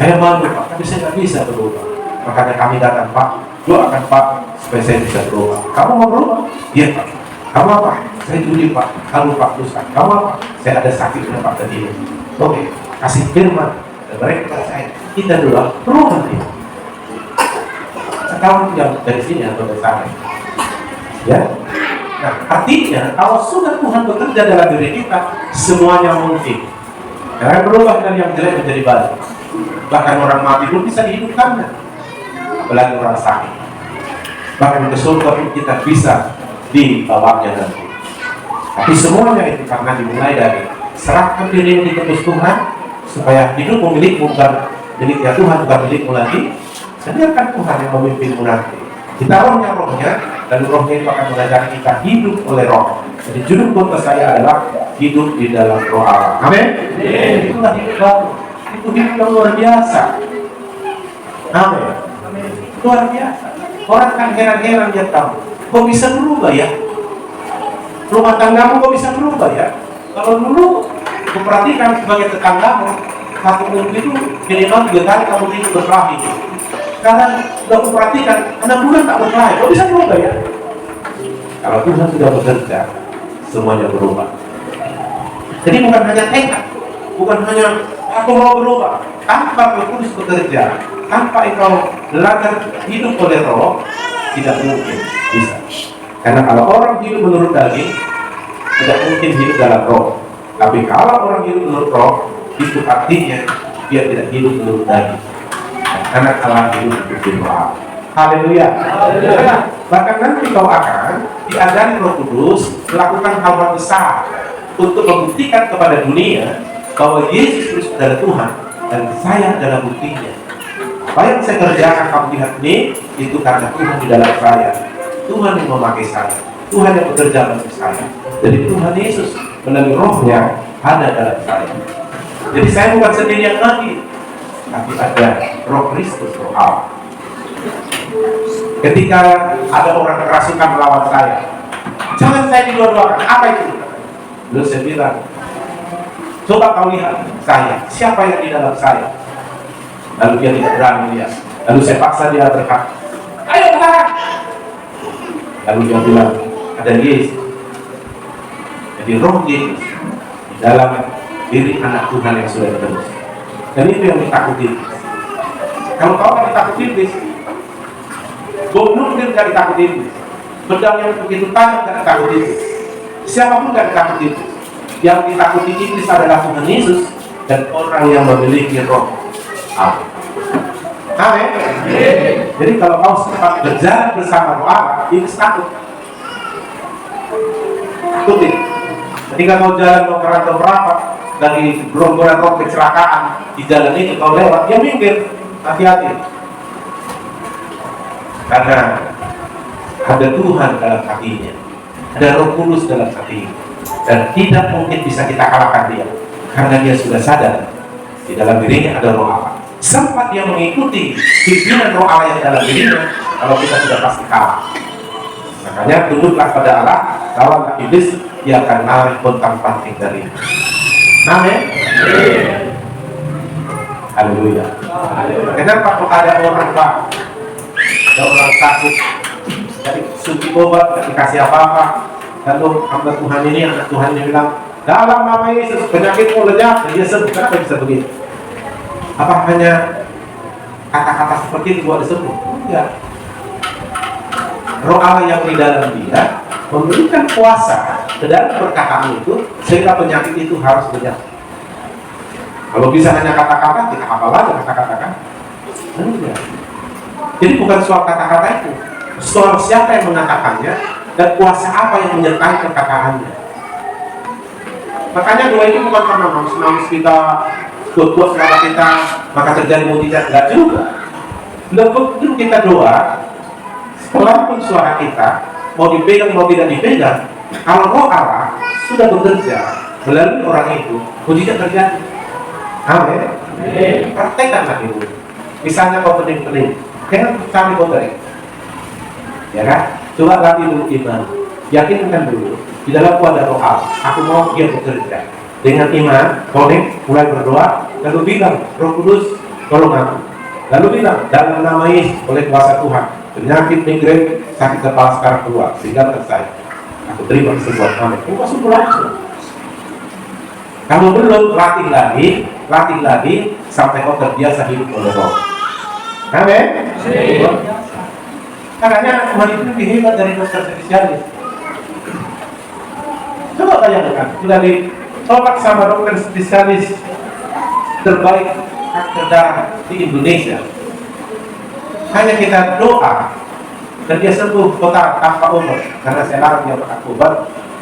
Saya malu Pak, tapi saya nggak bisa berubah. Makanya kami datang Pak, doakan Pak supaya saya bisa berubah. Kamu mau berubah? Iya Pak. Kamu apa? Saya judi Pak. Kamu Pak dosa. Kamu apa? Saya ada sakit Pak tadi. Oke, kasih firman. Dan mereka percaya. Kita doa berubah dia. Sekarang yang dari sini atau dari sana. Ya. Nah, artinya kalau sudah Tuhan bekerja dalam diri kita, semuanya mungkin. Karena berubah dari yang jelek menjadi baik. Bahkan orang mati pun bisa dihidupkannya. Apalagi orang sakit. Bahkan ke surga pun kita bisa dibawanya nanti. Tapi semuanya itu karena dimulai dari serahkan diri ditebus Tuhan, supaya hidupmu milikmu bukan miliknya Tuhan, bukan milikmu lagi. Biarkan Tuhan yang memimpinmu nanti. Kita rohnya, dan rohnya itu akan mengajari kita hidup oleh Roh. Jadi judul khotbah saya adalah hidup di dalam Roh Allah. Amin. Itulah hidup baru. Itu hidup yang luar biasa. Amin. Luar biasa. Orang kan heran-heran dia tahu. Kok bisa berubah ya? Rumah tanggamu kok bisa berubah ya? Kalau dulu perhatikan sebagai tetanggamu, satu minggu itu minimal 3 kali kamu tidur berkelahi. Sekarang sudah perhatikan 6 bulan tak berkelahi. Kok bisa berubah ya? Kalau Tuhan sudah bekerja, semuanya berubah. Jadi bukan hanya tekad, bukan hanya aku mau berubah. Tanpa Roh Kudus bekerja, tanpa engkau belajar hidup oleh Roh, tidak mungkin bisa. Karena kalau orang hidup menurut daging, tidak mungkin hidup dalam Roh. Tapi kalau orang hidup menurut Roh, itu artinya dia tidak hidup menurut daging. Karena Allah hidup di Roh. Haleluya. Bahkan nanti kau akan diajari Roh Kudus melakukan hal-hal besar untuk membuktikan kepada dunia bahwa Yesus Kristus adalah Tuhan dan saya adalah buktinya. Apa yang saya kerjakan kamu lihat ini, itu karena Tuhan di dalam saya. Tuhan yang memakai saya, Tuhan yang bekerja bagi saya. Jadi Tuhan Yesus melalui Rohnya ada dalam saya. Jadi saya bukan sendirian lagi, tapi ada Roh Kristus, Roh Allah. Ketika ada orang kerasukan melawan saya, jangan saya dua-duakan. Apa itu? Lalu saya bilang, coba kau lihat saya, siapa yang di dalam saya? Lalu dia tidak berani lihat. Lalu saya paksa dia berkata, ayo berangkat. Lalu dia bilang, ada Yesus. Jadi Roh Yesus di dalam diri anak Tuhan yang sudah ditebus. Dan itu yang ditakuti. Kalau kau nggak ditakuti iblis, bom nuklir nggak ditakuti iblis, pedang yang begitu tajam nggak ditakuti iblis, siapapun nggak ditakuti iblis. Yang ditakuti iblis adalah Tuhan Yesus dan orang yang memiliki roh Allah. Amin. Jadi kalau kau sempat berjalan bersama roh Allah, iblis takut. Takutin. Ketika kau jalan mau kerantau berapa dari gerombolan roh kecelakaan di jalan itu kau lewat, dia minggir, hati-hati. Karena ada Tuhan dalam hatinya, ada Roh Kudus dalam hatinya, dan tidak mungkin bisa kita kalahkan dia, karena dia sudah sadar di dalam dirinya ada Roh Allah. Sempat dia mengikuti pimpinan Roh Allah yang dalam dirinya, kalau kita sudah pasti kalah. Makanya tunduklah pada Allah, lawanlah iblis, dia akan lari pontang-panting dari. Amin. Haleluya. Kenapa kok ada orang Pak? Ada orang sakit, jadi suntik obat, tidak dikasih apa-apa. Lalu hamba Tuhan ini, anak Tuhan ini bilang, dalam nama Yesus penyakitmu lenyap, dia sembuh. Kenapa bisa begitu? Apa hanya kata-kata seperti itu buat disembuh? Enggak. Roh Allah yang di dalam dia memberikan kuasa ke dalam perkataan itu, sehingga penyakit itu harus lenyap. Kalau bisa hanya kata-kata, kita hafal aja kata-kata kan? Enggak. Jadi bukan soal kata-kata itu, soal siapa yang mengatakannya dan kuasa apa yang menyertai perkataannya. Makanya doa ini bukan karena nangis kita, kuat-kuat selama kita, maka terjadi mujizat. Enggak juga. Begitu kita doa, walaupun suara kita mau dipegang mau tidak dipegang, kalau roh Allah sudah bekerja melalui orang itu, mujizat terjadi. Amin. Praktekkanlah itu. Misalnya kau pening-pening, jangan cari kotori, ya kan? Coba latih dulu iman, yakinkan dulu di dalam ada roh Allah. Aku mau dia bekerja dengan iman. Konek mulai berdoa, lalu bilang, Roh Kudus tolong aku. Lalu bilang, dalam nama Yesus oleh kuasa Tuhan, penyakit migrain, sakit kepala sekarang keluar, sehingga selesai. Aku terima kesembuhan. Amin. Aku masuk langsung. Kalau belum, latih lagi sampai kau terbiasa hidup oleh Roh. Amin. Karena Tuhan itu lebih hebat dari dokter spesialis. Coba bayangkan, sudah ditolak sama dokter spesialis terbaik kanker darah di Indonesia. Hanya kita doa dan dia sembuh total tanpa obat. Karena saya larang dia pakai obat.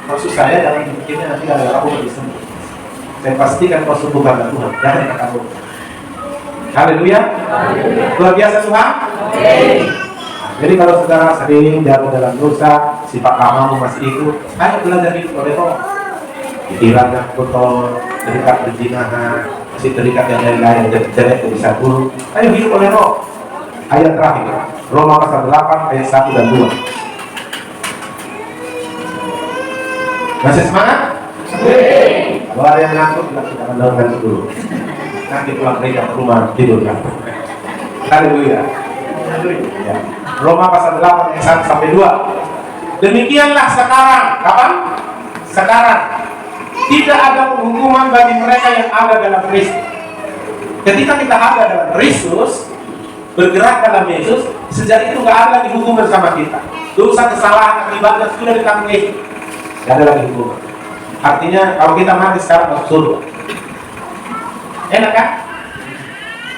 Maksud saya dalam bikinnya nanti ada obat disembuh. Saya pastikan kau sembuh karena Tuhan. Jangan pakai obat. Haleluya. Luar biasa Tuhan. Jadi kalau saudara sering jatuh dalam dosa, sifat lamamu masih itu, ayo belajar hidup oleh Roh. Pikirannya kotor, terikat berzinahan, masih terikat yang lain-lain, jelek bisa buruk. Ayo hidup oleh Roh. Ayat terakhir, Roma pasal 8 ayat 1 dan 2. Masih semangat? Kalau ada yang ngantuk, kita akan ngantuk dulu. Nanti pulang gereja ke rumah tidur kan. Haleluya. Ya. Roma pasal 8 ayat 1 sampai 2. Demikianlah sekarang, kapan? Sekarang tidak ada penghukuman bagi mereka yang ada dalam Kristus. Ketika kita ada dalam Kristus, bergerak dalam Yesus, sejak itu nggak ada lagi hukuman sama kita. Dosa, kesalahan, akibatnya sudah ditanggung Yesus. Nggak ada lagi hukuman. Artinya kalau kita mati sekarang masuk surga. Enak kan?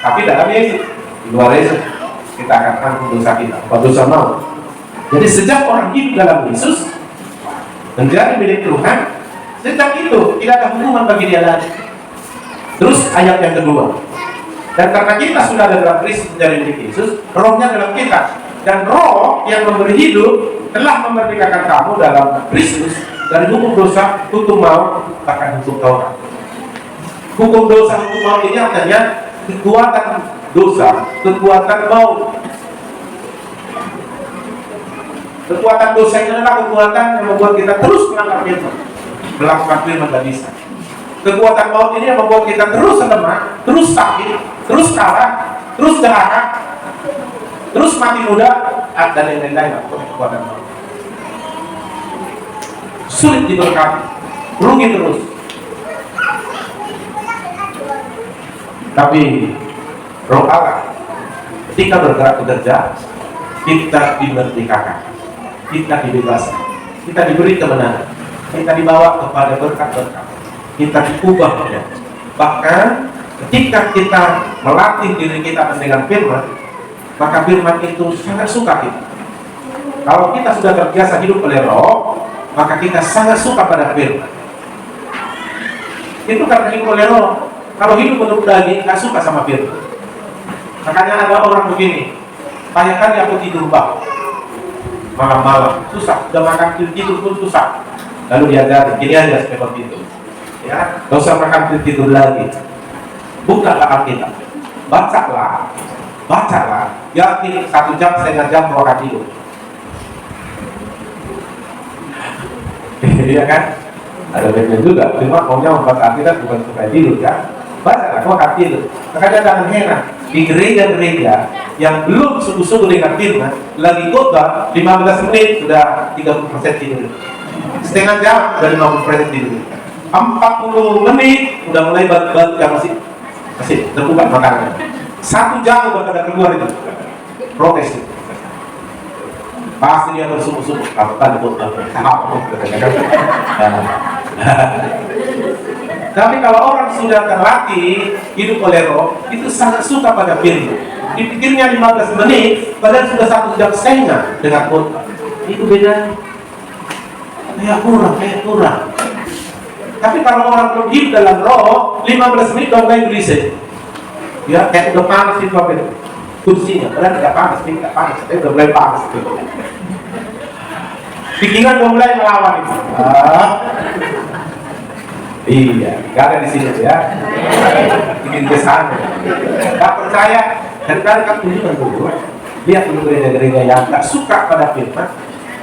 Tapi dalam Yesus, di luar Yesus, kita akan tanggung dosa kita, dosa mau. Jadi sejak orang hidup dalam Yesus menjadi milik Tuhan, sejak itu tidak ada hukuman bagi dia lagi. Terus ayat yang kedua, dan karena kita sudah ada dalam Kristus menjadi milik Yesus, rohnya dalam kita, dan roh yang memberi hidup telah memerdekakan kamu dalam Kristus dari hukum dosa, hukum maut, bahkan hukum Taurat. Hukum dosa, hukum maut ini artinya kekuatan dosa, kekuatan maut. Kekuatan dosa ini adalah kekuatan yang membuat kita terus melanggar firman, melakukan firman tidak bisa. Kekuatan maut ini yang membuat kita terus lemah, terus sakit, terus kalah, terus jahat, terus mati muda, dan lain-lain. Kekuatan maut sulit diberkati, rugi terus. Tapi Roh Allah ketika bergerak bekerja, kita dimerdekakan, kita dibebaskan, kita diberi kemenangan, kita dibawa kepada berkat-berkat, kita diubah. Bahkan ketika kita melatih diri kita dengan firman, maka firman itu sangat suka kita. Kalau kita sudah terbiasa hidup oleh Roh, maka kita sangat suka pada firman. Itu karena hidup oleh Roh. Kalau hidup menurut daging, nggak suka sama firman. Makanya ada orang begini, banyak kali aku tidur bang, malam-malam susah, udah makan tidur pun susah. Lalu diajarin, gini aja seperti itu, ya, nggak usah makan tidur lagi. Bukalah Alkitab, bacalah, yakin 1 jam, setengah jam mau akan tidur. Iya kan? Ada baiknya juga, cuma maunya membaca Alkitab bukan supaya tidur kan? Bacalah, kau akan tidur. Makanya jangan heran, di gereja-gereja yang belum sungguh-sungguh dengan firman, lagi khotbah 15 menit sudah 30% tidur, setengah jam sudah 50% tidur, 40 menit udah mulai batu-batu yang masih terbuka makanan, 1 jam udah pada keluar itu protes itu. Pasti dia bersungguh-sungguh kalau tadi khotbah Tapi kalau orang sudah terlatih hidup oleh Roh, itu sangat suka pada firman. Dipikirnya 15 menit, padahal sudah 1 jam setengah dengan khotbah. Itu beda. Kayak kurang. Tapi kalau orang belum hidup dalam Roh, 15 menit udah mulai berisik. Ya, kayak udah panas itu apa itu? Kursinya, padahal nggak panas, tapi udah mulai panas. Pikiran udah mulai melawan itu. Iya, gak ada di sini ya. Bikin kesan. Gak percaya, dan kan tunjukkan dulu. Lihat dulu gereja-gereja yang gak suka pada firman.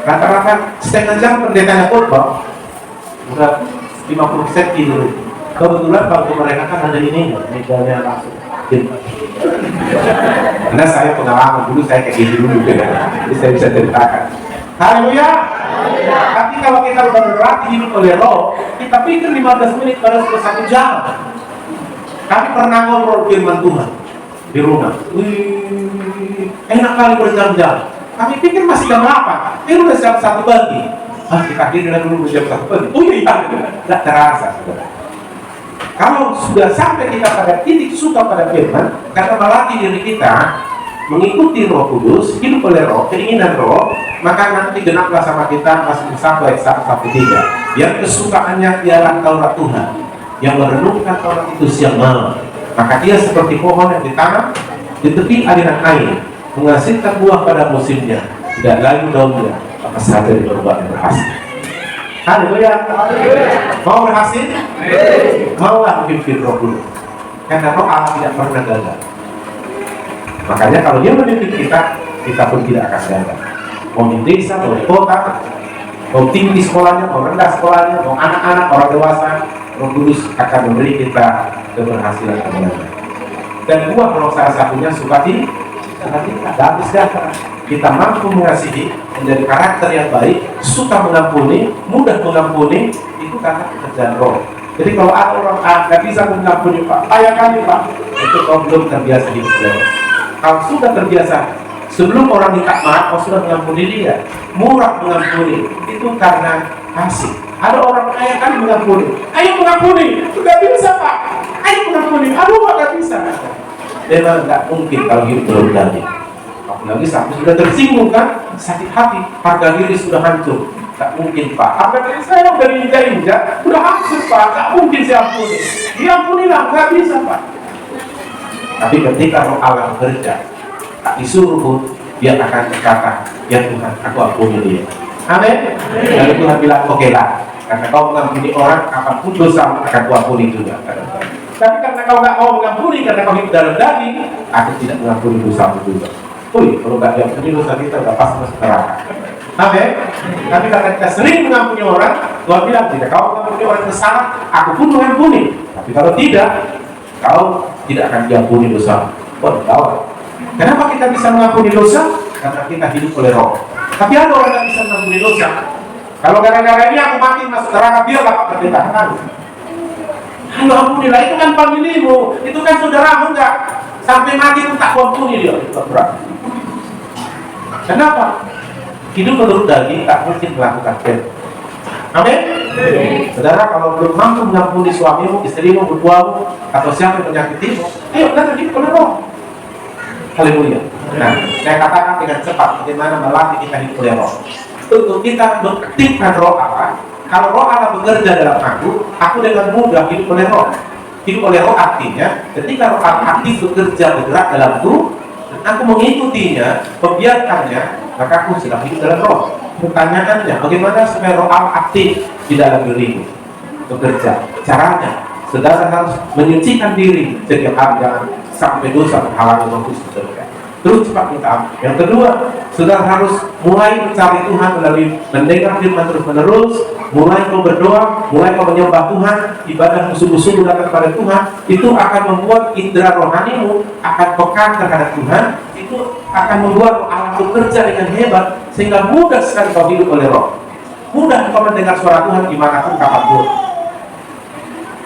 Rata-rata setengah jam pendetanya khotbah, udah 50% tidur. Kebetulan waktu mereka kan ada ini, mejanya langsung. Karena saya pengalaman dulu, saya kayak gini dulu, jadi saya bisa ceritakan. Haleluya. Tapi kalau kita udah berlatih hidup oleh Roh, kita pikir 15 menit pada 1 jam. Kami pernah ngobrol firman Tuhan di rumah. Enak kali berjam-jam. Kami pikir masih jam 8. Udah jam 1 pagi. Kita diri dulu jam 1 pagi. Tidak terasa. Kalau sudah sampai kita pada titik suka pada firman, karena melatih diri kita mengikuti Roh Kudus, hidup oleh Roh, keinginan Roh, maka nanti genaplah sama kita Mazmur 1:1-3. Yang kesukaannya ialah Taurat Tuhan, yang merenungkan Taurat itu siang malam. Maka dia seperti pohon yang ditanam di tepi aliran air, menghasilkan buah pada musimnya, tidak layu daunnya, maka saja diperbuat yang berhasil. Haleluya. Mau berhasil? Maulah memimpin Roh Kudus, karena Roh Allah tidak pernah gagal. Makanya kalau dia memimpin kita, kita pun tidak akan gagal. Mau di desa, mau di kota, mau tinggi sekolahnya, mau rendah sekolahnya, mau anak-anak, orang dewasa, Roh Kudus akan memberi kita keberhasilan yang benar. Dan buah Roh salah satunya sukacita, damai sejahtera. Kita mampu mengasihi, menjadi karakter yang baik, suka mengampuni, mudah mengampuni, itu karena pekerjaan Roh. Jadi kalau ada orang nggak bisa mengampuni Pak, payah kali Pak, itu kau belum terbiasa hidup Roh. Kalau sudah terbiasa, sebelum orang minta maaf, kau sudah mengampuni dia, murah mengampuni, itu karena kasih. Ada orang kaya kan mengampuni, ayo mengampuni, nggak bisa Pak, ayo mengampuni, aduh Pak nggak bisa. Memang nggak mungkin kalau hidup belum jadi. Apalagi sampai sudah tersinggung kan, sakit hati, harga diri sudah hancur. Nggak mungkin Pak, harga diri saya udah diinjak-injak, udah hancur Pak, nggak mungkin saya ampuni. Diampunilah, nggak bisa Pak. Tapi ketika Roh Allah bekerja, tak disuruh pun, dia akan berkata, ya Tuhan, aku ampuni dia. Amin. Lalu Tuhan bilang, oke lah, karena kau mengampuni orang, kapanpun dosa akan kuampuni juga. Tapi karena kau nggak mau mengampuni, karena kau hidup dalam daging, aku tidak mengampuni dosamu juga. Kalau nggak diampuni dosa kita, udah pasti masuk neraka. Amin. Tapi karena kita sering mengampuni orang, Tuhan bilang, jika kau mengampuni orang bersalah, aku pun mengampuni. Tapi kalau tidak, kau tidak akan diampuni dosa. Tahu? Kenapa kita bisa mengampuni dosa? Karena kita hidup oleh Roh. Tapi ada orang yang bisa mengampuni dosa. Kalau gara-gara ini aku mati masuk neraka, biar dapat pendeta. Ayo ampunilah, itu kan familimu, itu kan saudaramu, enggak sampai mati pun tak ampuni dia. Berat. Kenapa? Hidup menurut daging tak mungkin melakukan itu. Amin. Saudara, kalau belum mampu mengampuni suamimu, istrimu, mertuamu, atau siapa yang menyakitimu, ayo datang hidup oleh Roh. Haleluya. Nah, saya katakan dengan cepat bagaimana melatih kita hidup oleh Roh. Untuk kita mengaktifkan Roh Allah. Kalau Roh Allah bekerja dalam aku dengan mudah hidup oleh Roh. Hidup oleh Roh artinya ketika Roh Allah aktif bekerja bergerak dalamku, dan aku mengikutinya, membiarkannya, maka aku sedang hidup dalam Roh. Pertanyaannya, bagaimana supaya Roh Allah aktif di dalam dirimu bekerja? Caranya, saudara harus menyucikan diri setiap hari, jangan sampai dosa menghalangi Roh Kudus bekerja. Terus cepat minta. Yang kedua, saudara harus mulai mencari Tuhan melalui mendengar firman terus-menerus, mulai kau berdoa, mulai kau menyembah Tuhan, ibadah sungguh-sungguh datang kepada Tuhan. Itu akan membuat indera rohanimu akan peka terhadap Tuhan. Itu akan membuat Allah bekerja dengan hebat, sehingga mudah sekali kau hidup oleh Roh. Mudah kau mendengar suara Tuhan dimanapun kapanpun.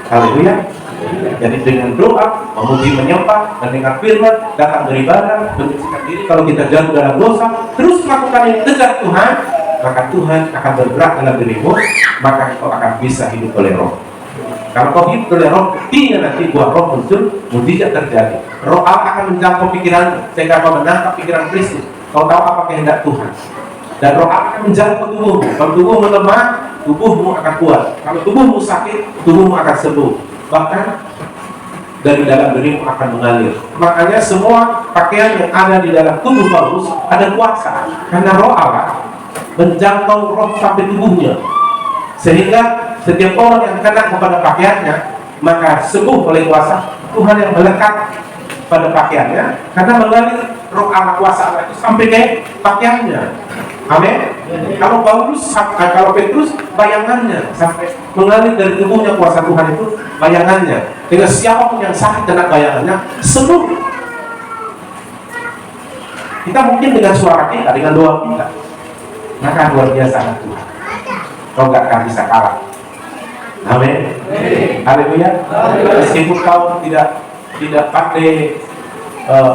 Haleluya. Jadi dengan doa, memuji, menyembah, mendengar firman, datang beribadah, menyucikan diri. Kalau kita jatuh dalam dosa, terus melakukan yang kejar Tuhan, maka Tuhan akan bergerak dalam dirimu, maka kau akan bisa hidup oleh Roh. Kalau kau hidup oleh Roh, buktinya nanti buah Roh muncul, mujizat terjadi. Roh Allah akan menjangkau pikiran, sehingga kau menangkap pikiran Kristus. Kau tahu apa kehendak Tuhan. Dan Roh Allah akan menjangkau tubuhmu. Kalau tubuhmu lemah, tubuhmu akan kuat. Kalau tubuhmu sakit, tubuhmu akan sembuh. Bahkan dari dalam dirimu akan mengalir. Makanya semua pakaian yang ada di dalam tubuh Paulus ada kuasa, karena Roh Allah menjangkau roh sampai tubuhnya, sehingga setiap orang yang kena kepada pakaiannya maka sembuh oleh kuasa Tuhan yang melekat pada pakaiannya, karena mengalir Roh Allah, kuasa Allah itu sampai ke pakaiannya. Amin. Kalau Petrus bayangannya sampai mengalir dari tubuhnya kuasa Tuhan itu, bayangannya. Dengan siapapun yang sakit kena bayangannya sembuh. Kita mungkin dengan suara kita, dengan doa kita, maka luar biasa Tuhan. Kau gak akan bisa kalah. Amin. Haleluya. Meskipun kau tidak pandai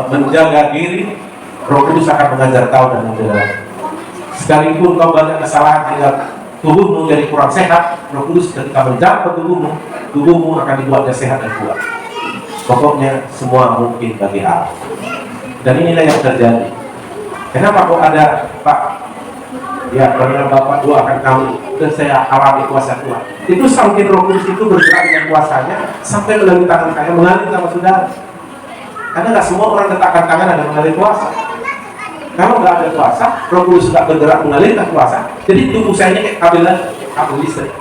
menjaga diri, Roh Kudus akan mengajar kau dan menjaga. Sekalipun kau banyak kesalahan sehingga tubuhmu jadi kurang sehat, Roh Kudus ketika menjangkau tubuhmu akan dibuatnya sehat dan kuat. Pokoknya semua mungkin bagi Allah. Dan inilah yang terjadi. Kenapa kok ada Pak? Ya, karena Bapak doakan kamu dan saya alami kuasa Tuhan. Itu sampai Roh Kudus itu bergerak dengan kuasanya sampai melalui tangan saya mengalir sama saudara. Karena nggak semua orang letakkan tangan ada mengalir kuasa. Kalau nggak ada kuasa, Roh Kudus nggak bergerak mengalirkan kuasa. Jadi tubuh saya ini kayak kabel listrik.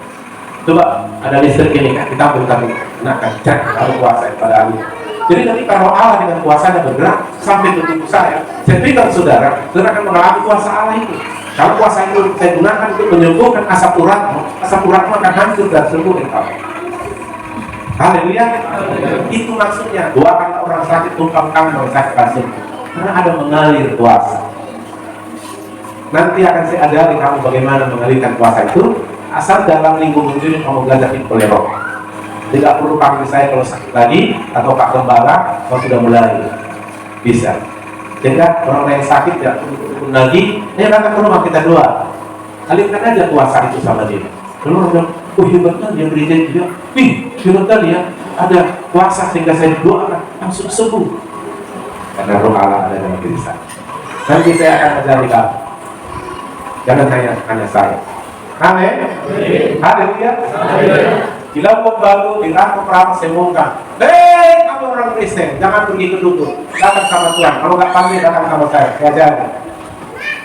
Coba ada listrik ini kan, kita ambil nah kan cek kalau kuasa pada alur. Jadi nanti kalau Allah dengan kuasanya bergerak sampai ke tubuh saya berikan saudara akan mengalami kuasa Allah itu. Kalau kuasa itu saya gunakan untuk menyembuhkan asap uratmu akan hancur dan sembuh dari kamu. Haleluya. Itu maksudnya, doakan orang sakit, tumpang tangan orang sakit akan sembuh. Karena ada mengalir kuasa. Nanti akan saya ajari kamu bagaimana mengalirkan kuasa itu, asal dalam minggu ini kamu belajar hidup oleh Roh. Tidak perlu panggil saya kalau sakit lagi, atau Pak Gembala kalau sudah mulai bisa. Sehingga orang yang sakit tidak perlu lagi, dia datang ke rumah kita doa, alirkan aja kuasa itu sama dia. Kalau orang bilang, oh hebat kan dia gereja dia, hebat kan dia ada kuasa sehingga saya doakan langsung sembuh. Karena Roh Allah ada dalam diri saya. Nanti saya akan ajari kamu. Jangan hanya saya. Amin. Haleluya. Di Lampung Baru, di Rangkap Peramas saya ngomongkan, kamu orang Kristen, jangan pergi ke dukun, datang sama Tuhan. Kalau nggak pandai datang sama saya ajari.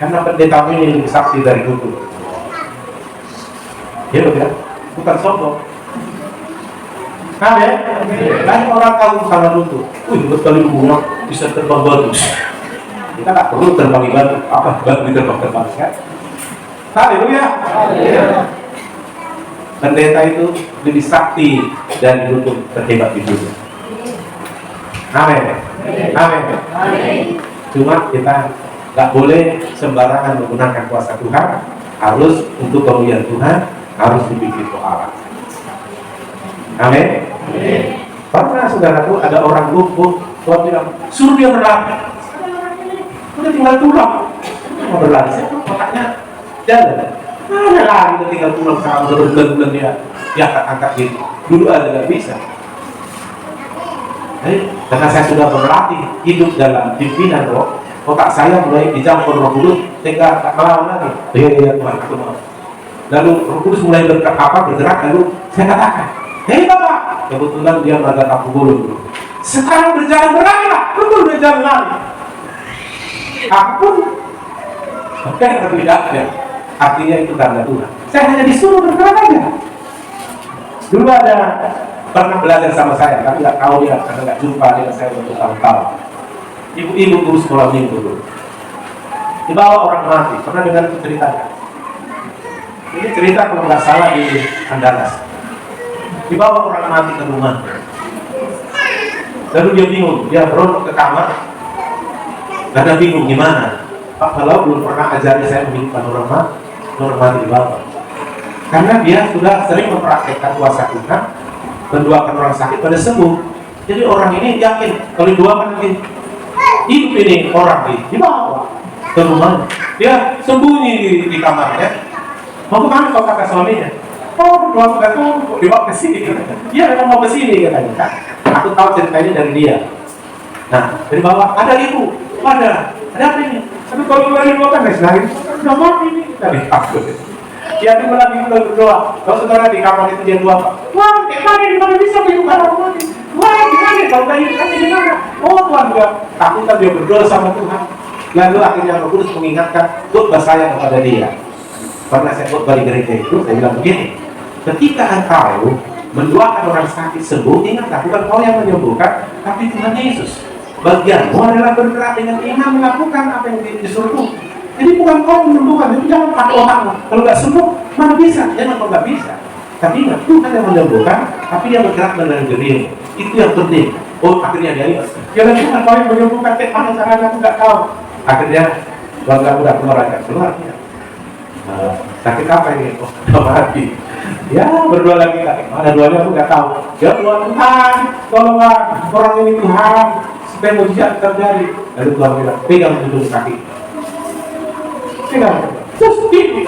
Karena pendeta ini lebih saksi dari dukun. Ya betul, bukan sombong. Amin. Banyak orang kagum sama dukun. Betul bunga bisa terbang bagus. Kita tak perlu terbang batu, apa batu diterbang kan? Haleluya. Pendeta itu lebih sakti dan dukun terhebat di dunia. Amin. Cuma kita nggak boleh sembarangan menggunakan kuasa Tuhan. Harus untuk kemuliaan Tuhan, harus dibikin doa. Amin. Pernah saudaraku ada orang lumpuh, Tuhan bilang suruh dia berlari. Udah tinggal tulang, mau berlari, saya tuh otaknya jalan. Mana lari udah tinggal tulang sama berbulan-bulan dia angkat gitu. Dulu ada nggak bisa. Jadi karena saya sudah berlatih hidup dalam pimpinan roh, otak saya mulai dicampur Roh Kudus, sehingga tak melawan lagi. Iya Tuhan, aku mau. Lalu Roh Kudus mulai bergerak, lalu saya katakan, hei Bapak, kebetulan dia berada tapu gulung. Sekarang berjalan berlarilah, betul berjalan lari. Aku pun, tidak ada. Artinya itu tanda Tuhan. Saya hanya disuruh bergerak aja. Dulu ada pernah belajar sama saya, tapi nggak tahu dia karena nggak jumpa dengan saya untuk tahun-tahun. Ibu-ibu guru sekolah minggu dulu. Dibawa orang mati, pernah dengar itu ceritanya? Ini cerita kalau nggak salah di Andalas. Dibawa orang mati ke rumah. Lalu dia bingung, dia berontak ke kamar karena bingung gimana. Pak kalau belum pernah ajari saya menghidupkan orang mati di bawah. Karena dia sudah sering mempraktekkan kuasa Tuhan, mendoakan orang sakit pada sembuh. Jadi orang ini yakin kalau didoakan nanti hidup ini orang dibawa ke rumah. Dia sembunyi di kamarnya. Mau kemana kau kata suaminya? Oh berdoa kata kok dibawa ke sini. Dia memang mau ke sini katanya. Aku tahu cerita ini dari dia. Nah dari bawah ada ibu, ada apa ini? Tapi kalau lagi doakan guys, udah mati ini tadi takut. Dia tuh lagi berdoa. Kalau saudara di kamar itu dia doa, wah gimana bisa hidup orang mati? Wah gimana kalau kayak ini gimana? Oh Tuhan juga takutan dia berdoa sama Tuhan. Lalu akhirnya Roh Kudus mengingatkan khotbah saya kepada dia. Pernah saya khotbah di gereja itu, saya bilang begini, ketika engkau mendoakan orang sakit sembuh, ingatlah bukan kau yang menyembuhkan, tapi Tuhan Yesus. Bagianmu adalah bergerak dengan iman melakukan apa yang disuruh. Jadi bukan kau yang menyembuhkan, itu jangan pakai otakmu. Kalau nggak sembuh, mana bisa? Jangan kau nggak bisa. Tapi ingat, Tuhan yang menyembuhkan, tapi dia bergerak dengan dirimu. Itu yang penting. Oh, akhirnya dia lihat. Jangan Tuhan kau yang menyembuhkan, mana caranya aku nggak tahu. Akhirnya bangga udah keluar aja, keluar ya. Sakit apa ini? Oh, mati. Ya berdoa lagi kan. Mana doanya aku nggak tahu. Ya Tuhan, tolonglah orang ini Tuhan supaya mujizat terjadi. Lalu Tuhan bilang, pegang ujung kaki. Pegang. Terus ini.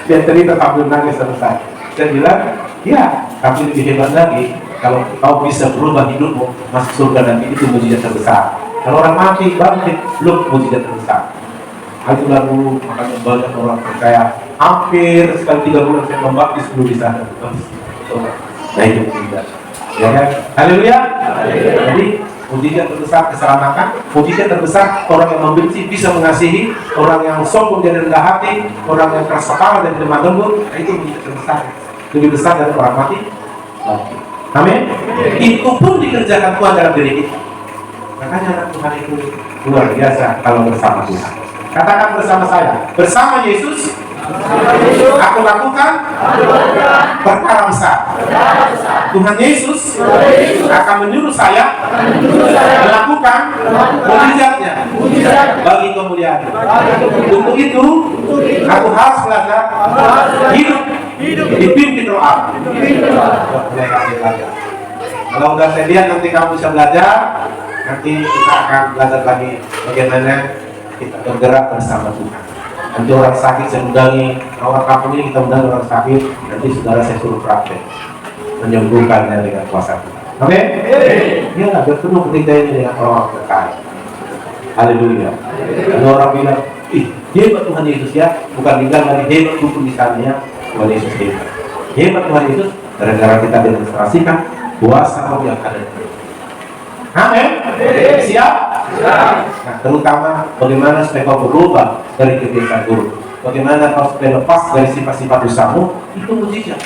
Dia cerita sambil nangis selesai. Dan bilang, ya, tapi lebih hebat lagi kalau kau bisa berubah hidupmu masuk surga nanti itu mujizat terbesar. Kalau orang mati bangkit, belum mujizat terbesar. Itu lalu makanya banyak orang percaya. Hampir sekali 3 bulan saya membaptis dulu di sana. Nah itu mujizat. Ya kan? Haleluya. Jadi mujizat terbesar keselamatan, mujizat terbesar orang yang membenci bisa mengasihi, orang yang sombong jadi rendah hati, orang yang keras kepala dan lemah lembut. Nah, itu mujizat terbesar. Lebih besar dari orang mati. Amin. Itu pun dikerjakan Tuhan dalam diri kita. Makanya anak Tuhan itu luar biasa kalau bersama Tuhan. Katakan bersama saya, bersama Yesus aku lakukan perkara besar. Tuhan Yesus akan menyuruh saya melakukan mujizatnya bagi kemuliaan. Untuk itu aku harus belajar hidup dipimpin Roh Allah. Kalau udah saya lihat nanti kamu bisa belajar, nanti kita akan belajar lagi bagaimana kita bergerak bersama Tuhan. Nanti orang sakit saya undangi, orang kampung ini kita undang orang sakit, nanti saudara saya suruh praktek menyembuhkannya dengan kuasa Tuhan. Oke? Ya, bertemu ketika ini dengan orang terkait. Haleluya. Ada orang bilang, ih, hebat Tuhan Yesus ya, bukan bilang dari hebat hukum misalnya, Tuhan Yesus hebat. Hebat Tuhan Yesus, gara-gara kita demonstrasikan kuasa Roh yang ada. Amin. Siap? Nah, terutama bagaimana supaya kau berubah dari kebiasaan buruk. Bagaimana kau supaya lepas dari sifat-sifat dosamu, itu mujizat.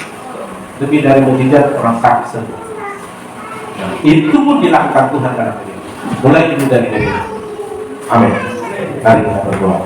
Lebih dari mujizat orang sakit sembuh. Nah, itu pun dilakukan Tuhan dalam diri. Mulai itu dari diri. Amin. Mari kita berdoa.